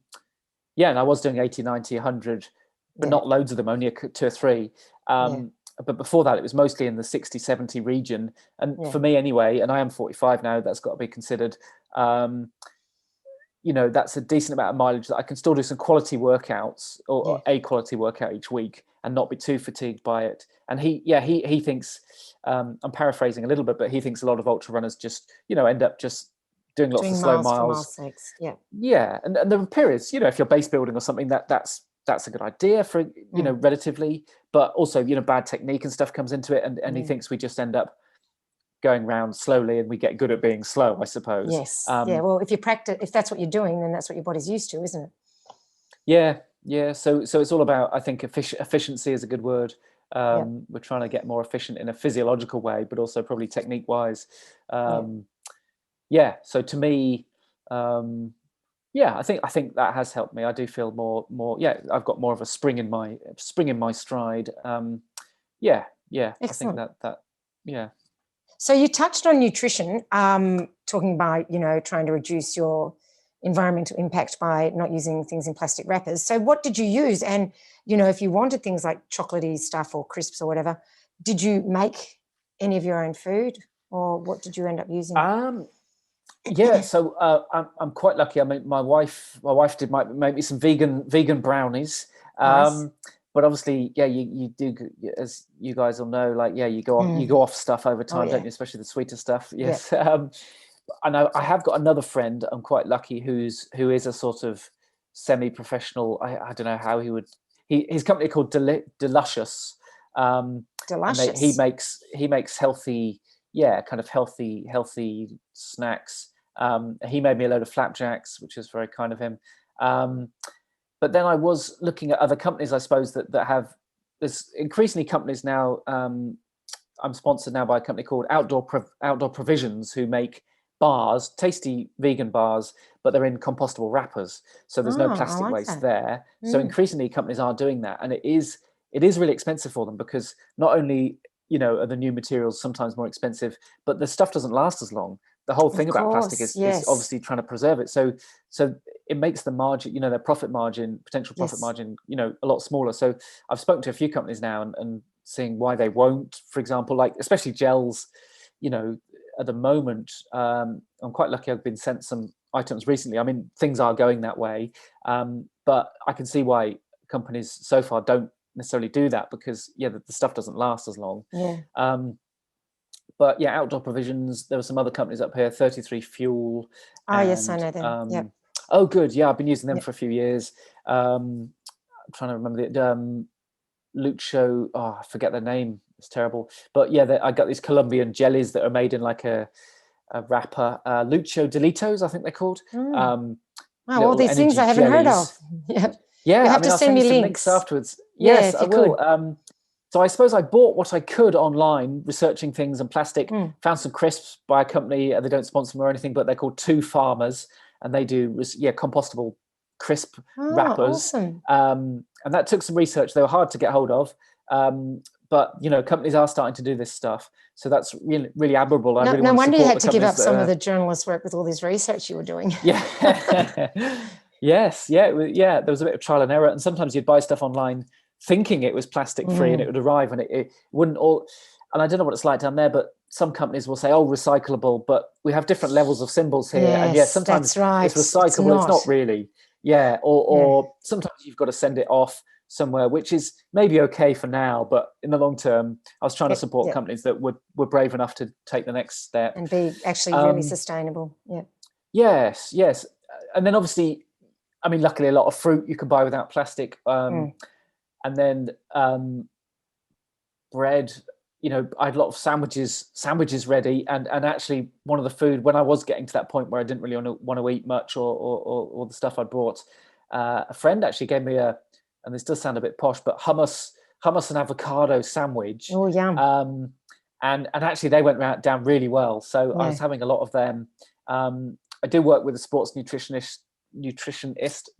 I was doing 80, 90, 100, but not loads of them, only 2 or 3. But before that, it was mostly in the 60, 70 region. And for me anyway, and I am 45 now, that's got to be considered. that's a decent amount of mileage that I can still do some quality workouts or a quality workout each week and not be too fatigued by it. And he thinks, I'm paraphrasing a little bit, but he thinks a lot of ultra runners just, end up just doing lots of slow miles for miles. miles' sakes. Yeah. Yeah. And there are periods, if you're base building or something, that's a good idea for, relatively, but also, bad technique and stuff comes into it. And he thinks we just end up going round slowly and we get good at being slow, I suppose. Yes. Well, if you practice, if that's what you're doing, then that's what your body's used to, isn't it? Yeah. So it's all about, I think, efficiency is a good word. We're trying to get more efficient in a physiological way, but also probably technique wise. So to me, I think that has helped me. I do feel more. I've got more of a spring in my stride. Excellent. I think that. So you touched on nutrition, talking about, trying to reduce your environmental impact by not using things in plastic wrappers. So what did you use? And, if you wanted things like chocolatey stuff or crisps or whatever, did you make any of your own food, or what did you end up using? So I'm quite lucky. I mean, my wife did make me some vegan brownies. Nice. But obviously, you do, as you guys will know, you go off stuff over time, don't you? Especially the sweeter stuff. Yes. Yeah. And I have got another friend. I'm quite lucky who is a sort of semi-professional. I don't know how he would. His company called Delicious. Delicious. He makes healthy, kind of healthy snacks. He made me a load of flapjacks, which is very kind of him. But then I was looking at other companies, I suppose, that have. There's increasingly companies now. I'm sponsored now by a company called Outdoor Provisions, who make bars, tasty vegan bars, but they're in compostable wrappers, so there's no plastic waste there. So increasingly companies are doing that, and it is really expensive for them, because not only are the new materials sometimes more expensive, but the stuff doesn't last as long. The whole thing about plastic is obviously trying to preserve it. So it makes the margin, their potential profit margin, a lot smaller. So I've spoken to a few companies now and seeing why they won't, for example, like especially gels, at the moment, I'm quite lucky. I've been sent some items recently. I mean, things are going that way. But I can see why companies so far don't necessarily do that, because the stuff doesn't last as long. But Outdoor Provisions, there were some other companies up here, 33 Fuel. Yes, I know them. Oh, good. Yeah, I've been using them for a few years. I'm trying to remember the Lucho. Oh, I forget their name. It's terrible. But I got these Colombian jellies that are made in like a wrapper. Lucho Delitos, I think they're called. All these things I haven't heard of. Yeah, you have to send me links afterwards. Yes, I will. So I suppose I bought what I could online, researching things and plastic. Found some crisps by a company. They don't sponsor me or anything, but they're called Two Farmers, and they do compostable crisp wrappers. Awesome. And that took some research. They were hard to get hold of, but companies are starting to do this stuff. So that's really, really admirable. No wonder you had to give up some of the journalist work with all this research you were doing. Yes. There was a bit of trial and error, and sometimes you'd buy stuff online thinking it was plastic free, and it would arrive and it wouldn't all. And I don't know what it's like down there, but some companies will say, recyclable, but we have different levels of symbols here. Yes, and sometimes that's right. it's recyclable, it's not really. Or sometimes you've got to send it off somewhere, which is maybe okay for now, but in the long term, I was trying to support companies that were brave enough to take the next step. And be actually really sustainable. Yes. And then obviously, I mean, luckily a lot of fruit you can buy without plastic. And then bread, I had a lot of sandwiches ready. And actually one of the food, when I was getting to that point where I didn't really want to eat much or the stuff I brought, a friend actually gave me and this does sound a bit posh, but hummus and avocado sandwich. Oh, yum. And actually they went down really well. So I was having a lot of them. I do work with a sports nutritionist,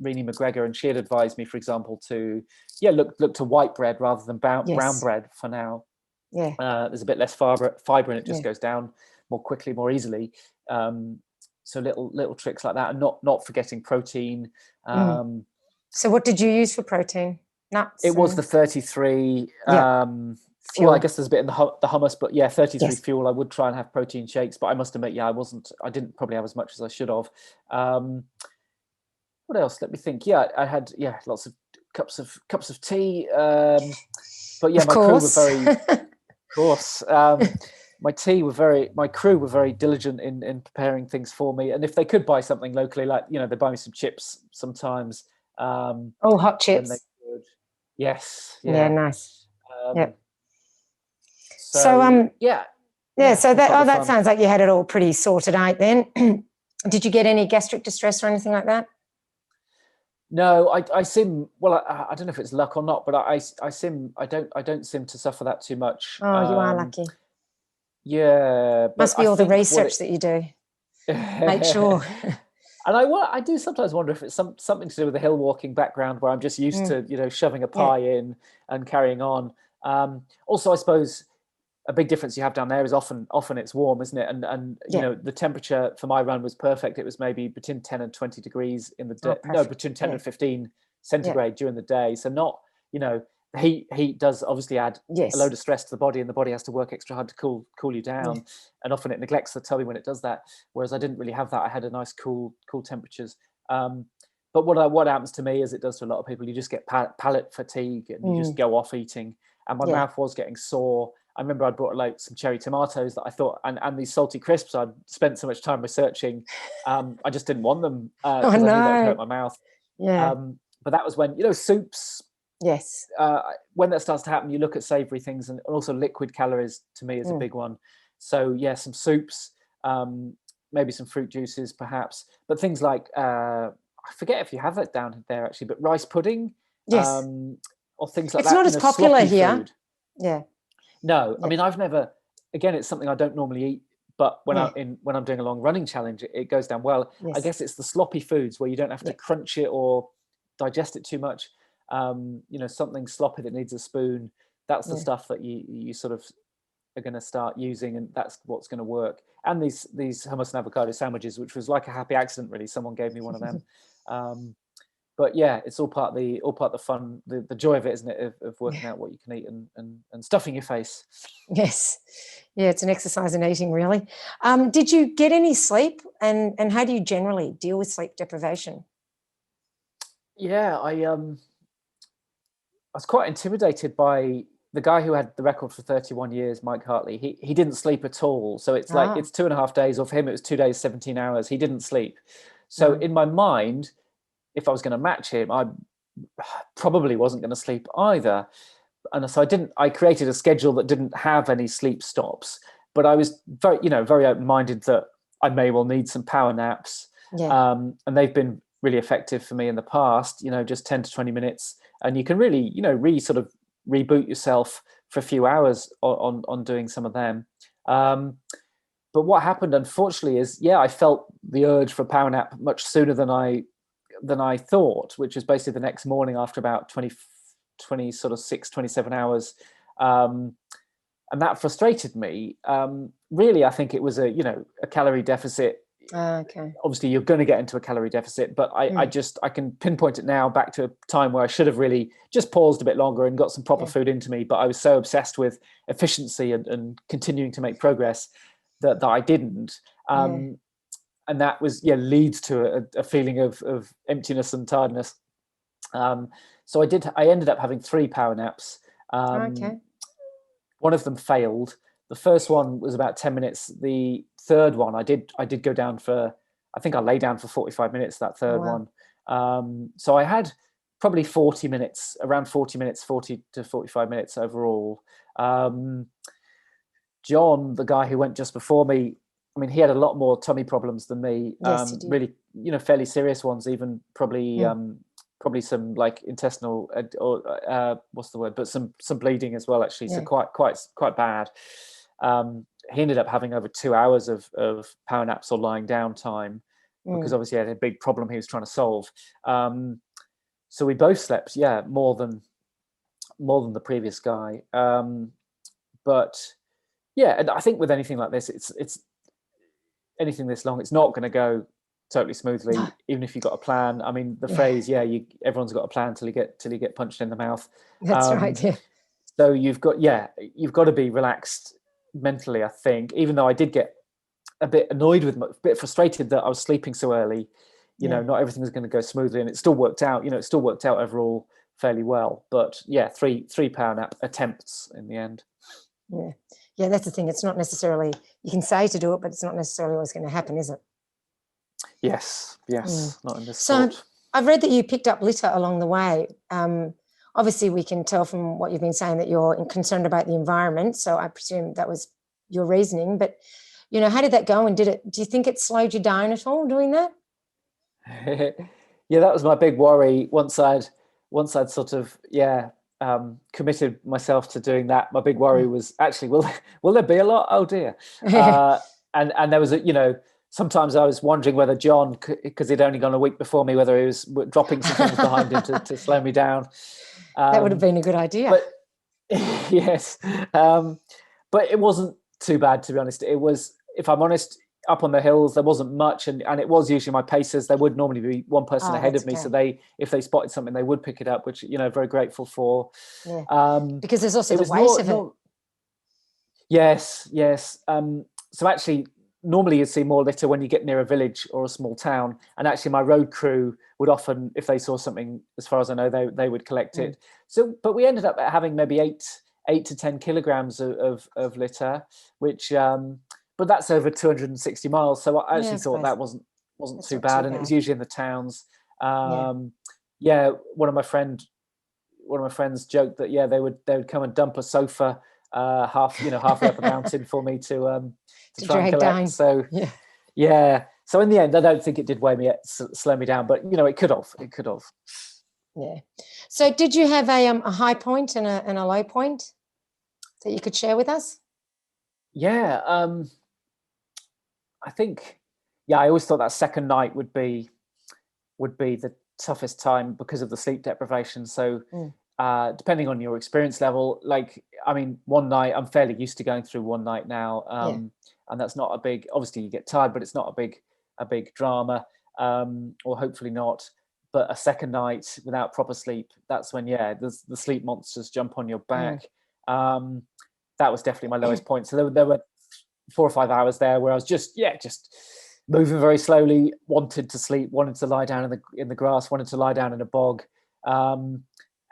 Renee McGregor, and she had advised me, for example, to look to white bread rather than brown bread for now. There's a bit less fiber and it just goes down more quickly, more easily. So little tricks like that, and not forgetting protein. So what did you use for protein? Nuts? It was the 33 fuel. I guess there's a bit in the hummus, but 33 fuel. I would try and have protein shakes, but I must admit, I didn't probably have as much as I should have. what else? Let me think. Yeah, I had lots of cups of tea. But yeah, Of my crew were course. very, of course. My crew were very diligent in preparing things for me. And if they could buy something locally, like, they buy me some chips sometimes. Oh, hot Then they chips. could. Yes, Yeah, yeah. nice. Um, Yep. So so yeah, yeah, so all that part of the that fun. sounds like you had it all pretty sorted out then. Did you get any gastric distress or anything like that? No, I seem well. I don't know if it's luck or not, but I seem I don't seem to suffer that too much. Oh, you are lucky. Yeah, but Must be I all the think what research that you do. Make it sure. and I do sometimes wonder if it's something to do with the hill walking background where I'm just used to shoving a Yeah. pie in and carrying on. Also, I suppose a big difference you have down there is often it's warm, isn't it? And Yeah. the temperature for my run was perfect. It was maybe between 10 and 20 degrees in the Oh, day. No, perfect. between 10 Yeah. and 15 centigrade during the day. So not, the heat does obviously add a Yes. load of stress to the body, and the body has to work extra hard to cool you down. Yeah. And often it neglects the tummy when it does that. Whereas I didn't really have that. I had a nice cool temperatures. But what happens to me, as it does to a lot of people, you just get palate fatigue and you just go off eating. And my mouth was getting sore. I remember I brought like some cherry tomatoes that I thought, and these salty crisps I'd spent so much time researching. I just didn't want them Oh because I knew that would hurt no. my mouth. Yeah. But that was when, soups, Yes. when that starts to happen, you look at savory things, and also liquid calories to me is a big one. So yeah, some soups, maybe some fruit juices perhaps, but things like, I forget if you have it down there actually, but rice pudding, Yes. or things like It's that, not as popular sloppy here. food. Yeah. No, I Yeah. mean, I've never. Again, it's something I don't normally eat, but when I'm doing a long running challenge, it goes down well. I Yes. guess it's the sloppy foods where you don't have to crunch it or digest it too much. Something sloppy that needs a spoon. That's the stuff that you sort of are going to start using, and that's what's going to work. And these hummus and avocado sandwiches, which was like a happy accident, really. Someone gave me one of them. But yeah, it's all part of the fun, the joy of it, isn't it? Of working out what you can eat and stuffing your face. Yes. Yeah, it's an exercise in eating, really. Did you get any sleep, and how do you generally deal with sleep deprivation? Yeah, I was quite intimidated by the guy who had the record for 31 years, Mike Hartley. He didn't sleep at all. So it's like it's 2.5 days. Or for him, it was 2 days, 17 hours. He didn't sleep. So in my mind, if I was going to match him, I probably wasn't going to sleep either. And so I created a schedule that didn't have any sleep stops, but I was very open-minded that I may well need some power naps. And they've been really effective for me in the past, just 10 to 20 minutes. And you can really, sort of reboot yourself for a few hours on doing some of them. But what happened, unfortunately, is, I felt the urge for a power nap much sooner than I thought, which was basically the next morning after about 20 sort of 27 hours. And that frustrated me. Really, I think it was a calorie deficit. Okay. Obviously, you're going to get into a calorie deficit, but I can pinpoint it now back to a time where I should have really just paused a bit longer and got some proper food into me. But I was so obsessed with efficiency and continuing to make progress that I didn't. And that was leads to a feeling of emptiness and tiredness. So I ended up having 3 power naps. One of them failed. The first one was about 10 minutes. The third one, I did go down for, I think I lay down for 45 minutes, that third one. So I had probably 40 minutes, around 40 minutes, 40 to 45 minutes overall. John, the guy who went just before me, I mean, he had a lot more tummy problems than me. Yes, he did. Really, fairly serious ones, even probably some like intestinal or what's the word? But some bleeding as well, actually. So quite bad. He ended up having over 2 hours of power naps or lying down time because obviously he had a big problem he was trying to solve. So we both slept, more than the previous guy. But yeah, and I think with anything like this, it's anything this long, it's not going to go totally smoothly, even if you've got a plan. I mean, the phrase, everyone's got a plan till you get punched in the mouth. That's right. Yeah. So you've got to be relaxed mentally, I think, even though I did get a bit annoyed a bit frustrated that I was sleeping so early. not everything was going to go smoothly, and it still worked out. It still worked out overall fairly well. But yeah, three pound attempts in the end. Yeah, that's the thing. It's not necessarily, you can say to do it, but it's not necessarily always going to happen, is it? Yes, not in this sport. So I've read that you picked up litter along the way. Obviously, we can tell from what you've been saying that you're concerned about the environment. So I presume that was your reasoning. But, how did that go? And do you think it slowed you down at all doing that? Yeah, that was my big worry. Once I'd sort of, committed myself to doing that, my big worry was actually, will there be a lot? Oh dear. And there was sometimes I was wondering whether John, because he'd only gone a week before me, whether he was dropping some things behind him to slow me down. That would have been a good idea. But yes, but it wasn't too bad, to be honest. It was, if I'm honest, up on the hills there wasn't much, and it was usually my pacers. There would normally be one person ahead of me, so if they spotted something they would pick it up, which very grateful for. Because there's also the weight of it. Yes. So actually, normally you'd see more litter when you get near a village or a small town, and actually my road crew would often, if they saw something, as far as I know, they would collect it. So but we ended up having maybe 8 to 10 kilograms of litter, which but that's over 260 miles. So I actually thought that wasn't too bad. And it was usually in the towns. One of my friends joked that they would come and dump a sofa halfway up a mountain for me to try and collect. Down. So so in the end, I don't think it did slow me down, but it could have. Yeah. So did you have a high point and a low point that you could share with us? I think, I always thought that second night would be the toughest time because of the sleep deprivation. So depending on your experience level, one night, I'm fairly used to going through one night now. And that's not a big, obviously you get tired, but it's not a big drama, or hopefully not. But a second night without proper sleep, that's when, the sleep monsters jump on your back. That was definitely my lowest point. So there were 4 or 5 hours there where I was just moving very slowly, wanted to sleep, wanted to lie down in the grass, wanted to lie down in a bog. And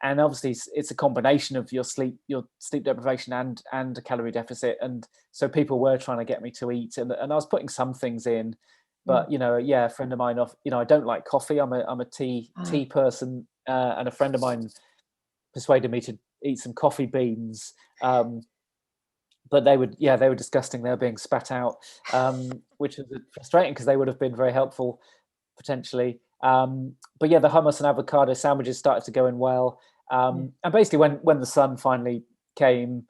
obviously it's a combination of your sleep deprivation and a calorie deficit. And so people were trying to get me to eat, and I was putting some things in, but a friend of mine I don't like coffee. I'm a tea person, and a friend of mine persuaded me to eat some coffee beans. But they were disgusting. They were being spat out, which was frustrating because they would have been very helpful potentially. But the hummus and avocado sandwiches started to go in well. And basically when the sun finally came,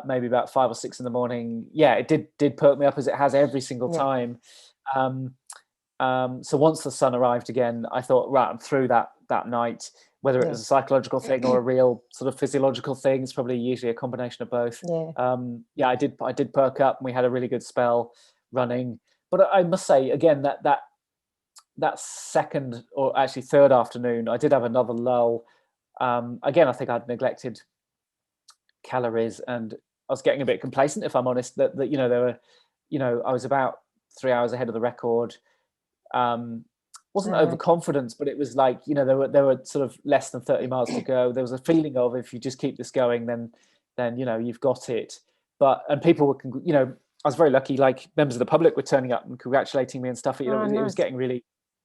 maybe about 5 or 6 in the morning, it did perk me up, as it has every single time. So once the sun arrived again, I thought, right, I'm through that night. Whether it was a psychological thing or a real sort of physiological thing, it's probably usually a combination of both. I did perk up, and we had a really good spell running. But I must say again that second, or actually third afternoon, I did have another lull. Again, I think I'd neglected calories, and I was getting a bit complacent, if I'm honest. That there were, I was about 3 hours ahead of the record. Wasn't overconfidence, but it was like, there were sort of less than 30 miles to go. There was a feeling of, if you just keep this going, then you've got it. And people were, I was very lucky. Like, members of the public were turning up and congratulating me and stuff. It was getting really,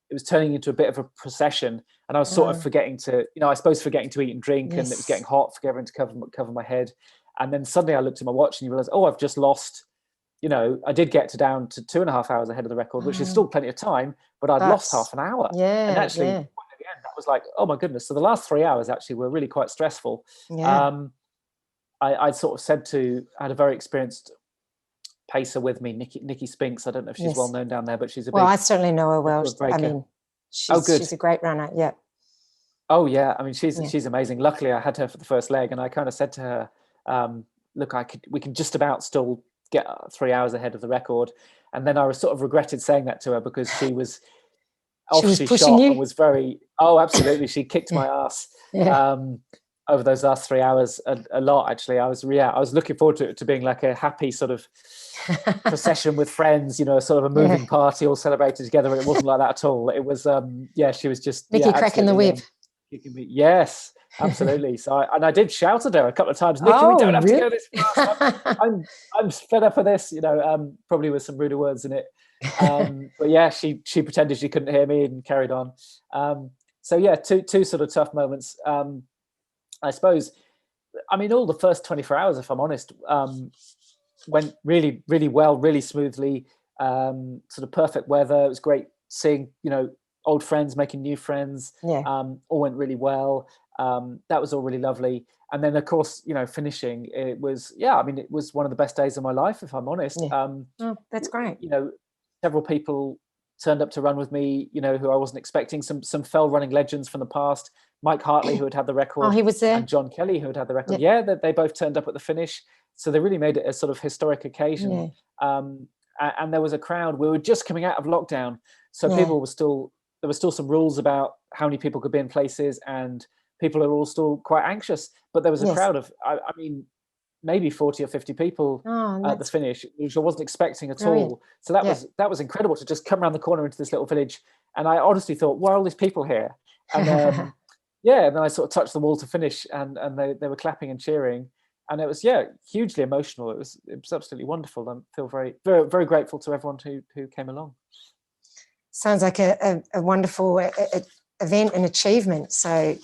it was turning into a bit of a procession, and I was sort of forgetting to eat and drink, and it was getting hot, forgetting to cover my head. And then suddenly I looked at my watch and you realize, I've just lost. I did get down to 2.5 hours ahead of the record, which is still plenty of time, but I'd lost half an hour. And actually, at the end, that was like, oh my goodness. So the last 3 hours actually were really quite stressful. I sort of I had a very experienced pacer with me, Nikki Spinks. I don't know if she's well known down there, but she's a big. Well, I certainly know her well. I mean, she's a great runner. Yeah. Oh yeah, I mean, she's amazing. Luckily, I had her for the first leg, and I kind of said to her, "Look, we can just about still get 3 hours ahead of the record." And then I was sort of regretted saying that to her, because she was pushing you? and was very, absolutely, she kicked my ass. over those last 3 hours a lot. Actually, I was looking forward to it to being like a happy sort of procession with friends, sort of a moving party all celebrated together. And it wasn't like that at all. It was, she was just Nikki cracking the whip. Kicking me. Yes, absolutely. So I did shout at her a couple of times. Nikki, we don't have to go this fast. I'm fed up with this. Probably with some ruder words in it. But yeah, she pretended she couldn't hear me and carried on. So yeah, two sort of tough moments. I suppose. I mean, all the first 24 hours, if I'm honest, went really, really well, really smoothly. Sort of perfect weather. It was great seeing, old friends, making new friends. All went really well. That was all really lovely. And then, of course, finishing, it was, it was one of the best days of my life, if I'm honest. That's great. Several people turned up to run with me, who I wasn't expecting. Some fell running legends from the past. Mike Hartley, who had had the record. Oh, he was there. And John Kelly, who had had the record. Yeah, they both turned up at the finish. So they really made it a sort of historic occasion. And there was a crowd. We were just coming out of lockdown. So people were still, there were still some rules about how many people could be in places, and people are all still quite anxious. But there was a crowd of, I mean, maybe 40 or 50 people at the finish, which I wasn't expecting at all. So that was incredible to just come around the corner into this little village. And I honestly thought, why are all these people here? And and then I sort of touched the wall to finish, and they were clapping and cheering. And it was, hugely emotional. It was absolutely wonderful. I feel very, very, very grateful to everyone who came along. Sounds like a wonderful event and achievement. So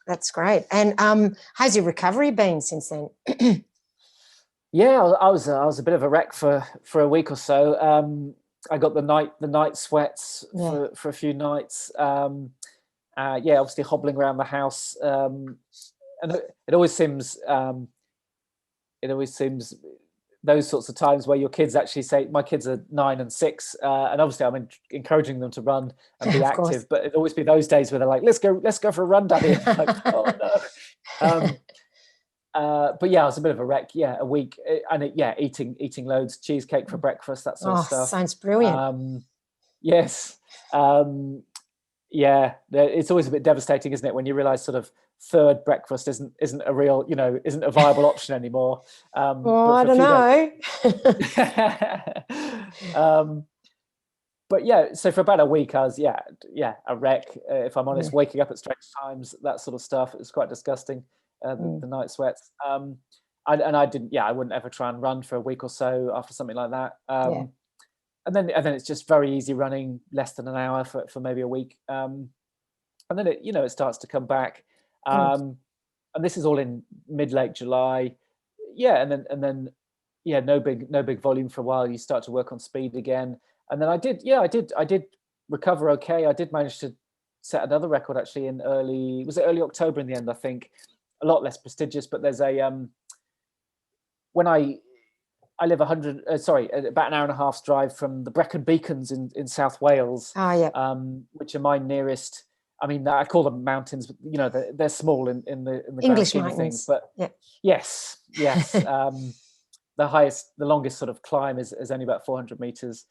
that's great. And how's your recovery been since then? I was a bit of a wreck for a week or so. I got the night sweats for a few nights. Obviously hobbling around the house. And it always seems those sorts of times where your kids actually say, my kids are 9 and 6, and obviously I'm encouraging them to run and be active, but it'd always be those days where they're like, let's go for a run, Daddy. Like, oh no. But I was a bit of a wreck. A week, and eating loads, cheesecake for breakfast, that sort of stuff. Sounds brilliant. Yes. It's always a bit devastating, isn't it, when you realize sort of third breakfast isn't a real, isn't a viable option anymore. I don't know. So for about a week I was a wreck, if I'm honest. Waking up at strange times, that sort of stuff. It was quite disgusting. The night sweats. I wouldn't ever try and run for a week or so after something like that. And then it's just very easy running, less than an hour for maybe a week. And then it starts to come back. And this is all in mid-late July. And then no big volume for a while. You start to work on speed again. And then I did recover okay. I did manage to set another record actually in early October in the end, I think. A lot less prestigious, but there's when I live about an hour and a half's drive from the Brecon Beacons in South Wales, which are my nearest. I mean, I call them mountains, but they're small in the grand scheme of things. But yes, the longest sort of climb is only about 400 meters.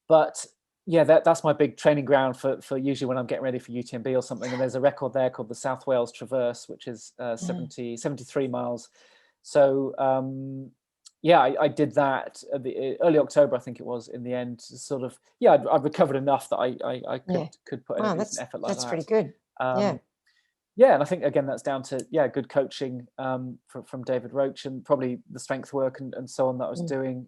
But that's my big training ground for usually when I'm getting ready for UTMB or something. And there's a record there called the South Wales Traverse, which is 73 miles. So I did that at the early October, I think it was. In the end, sort of I'd recovered enough that I could put in an effort like that. That's pretty good. And I think again that's down to good coaching from David Roach, and probably the strength work and so on that I was doing.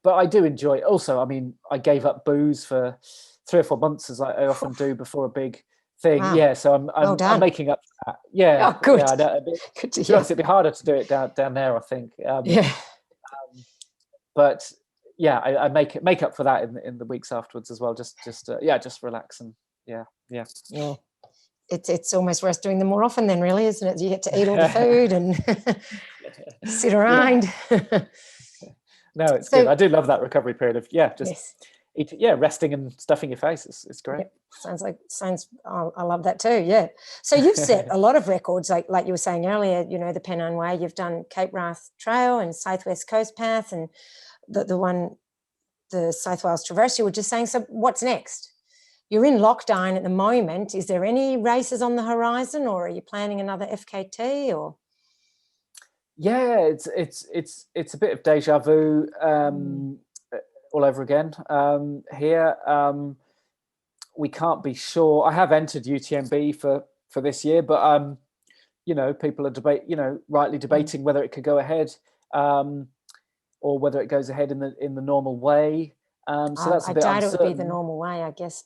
But I do enjoy it. Also, I mean, I gave up booze for 3 or 4 months, as I often do before a big thing. Wow. So I'm making up for that. Good. Good to hear. It'd be harder to do it down there, I think. But I make up for that in the weeks afterwards as well. Just relax and It's almost worth doing them more often then, really, isn't it? You get to eat all the food and sit around. No, it's good. I do love that recovery period of eating, resting and stuffing your face. It's great. I love that too. Yeah. So you've set a lot of records, like you were saying earlier. The Pennine Way. You've done Cape Wrath Trail and Southwest Coast Path, and the South Wales Traverse. You were just saying. So what's next? you're in lockdown at the moment. Is there any races on the horizon, or are you planning another FKT? Or Yeah, it's a bit of deja vu all over again here. We can't be sure. I have entered UTMB for this year, but people are rightly debating whether it could go ahead, or whether it goes ahead in the normal way. So that's a bit I doubt uncertain. it would be the normal way, I guess.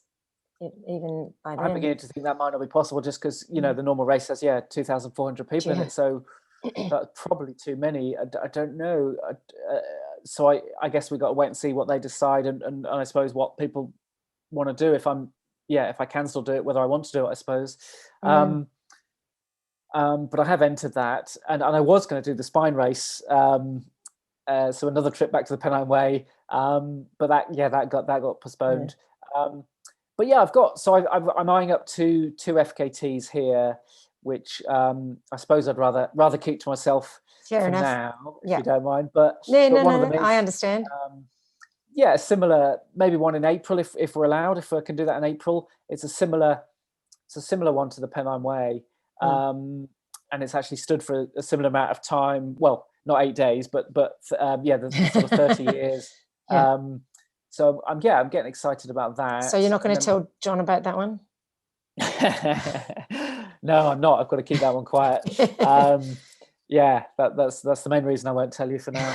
Even by then, I'm beginning to think that might not be possible, just because the normal race has 2,400 people in it, so that's probably too many. I don't know. So I guess we got to wait and see what they decide, and I suppose what people want to do. If I can still do it, whether I want to do it, I suppose. But I have entered that, and I was going to do the spine race. So another trip back to the Pennine Way, but that got postponed. But yeah, I'm eyeing up to 2 FKTs here, which I suppose I'd rather keep to myself for now, if you don't mind. But one of them is, I understand. Similar, maybe one in April if we're allowed, if I can do that in April. It's a similar one to the Pennine Way, and it's actually stood for a similar amount of time. Well, not 8 days, but the sort of 30 years. So I'm getting excited about that. So you're not going to tell John about that one? No, I'm not. I've got to keep that one quiet. That's the main reason I won't tell you for now.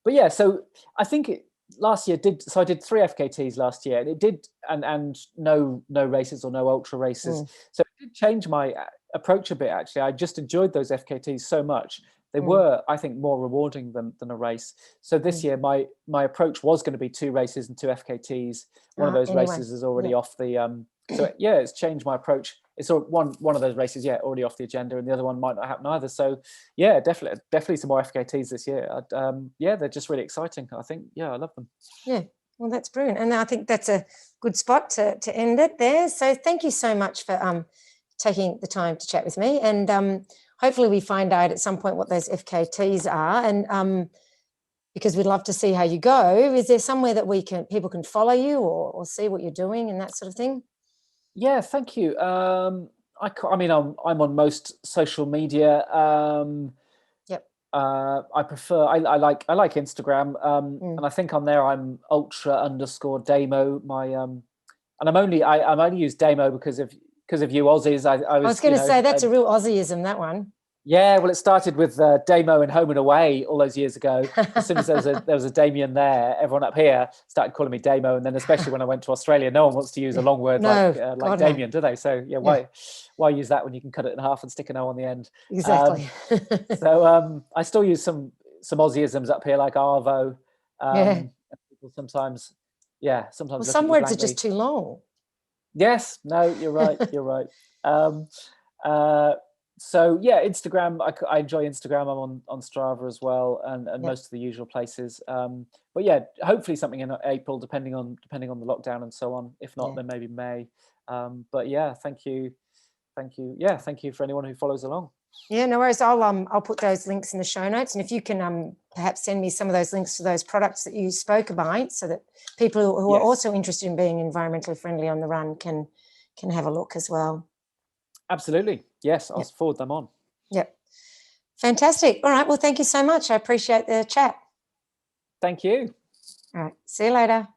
But yeah, so I think last year did. So I did 3 FKTs last year, and it did, and no races or no ultra races. So it did change my approach a bit. Actually, I just enjoyed those FKTs so much. They were, I think, more rewarding than a race. So this year, my approach was going to be 2 races and 2 FKTs. One of those races is already off the. It's changed my approach. It's one of those races, already off the agenda, and the other one might not happen either. So definitely some more FKTs this year. They're just really exciting. I think, I love them. Yeah, well, that's brilliant, and I think that's a good spot to end it there. So thank you so much for taking the time to chat with me, and hopefully we find out at some point what those FKTs are, and because we'd love to see how you go. Is there somewhere that people can follow you or see what you're doing and that sort of thing? Yeah, thank you. I'm on most social media. I prefer. I like Instagram, and I think on there I'm ultra_Damo. My and I'm only use Damo because of you Aussies. I was going to say that's a real Aussieism, that one. Yeah, well, it started with Damo and Home and Away all those years ago. As soon as there was a Damian there, everyone up here started calling me Damo, and then especially when I went to Australia, no one wants to use a long word like Damian, do they? So why use that when you can cut it in half and stick an O on the end? Exactly. So I still use some Aussieisms up here, like Arvo. People sometimes. Well, some words are just too long. Yes. No, you're right. You're right. So Instagram. I enjoy Instagram. I'm on Strava as well, and most of the usual places. But hopefully something in April, depending on the lockdown and so on. If not, then maybe May. But thank you. Yeah, thank you for anyone who follows along. Yeah, no worries. I'll put those links in the show notes, and if you can perhaps send me some of those links to those products that you spoke about, so that people who are also interested in being environmentally friendly on the run can have a look as well. Absolutely. Yes, I'll forward them on. Yep. Fantastic. All right. Well, thank you so much. I appreciate the chat. Thank you. All right. See you later.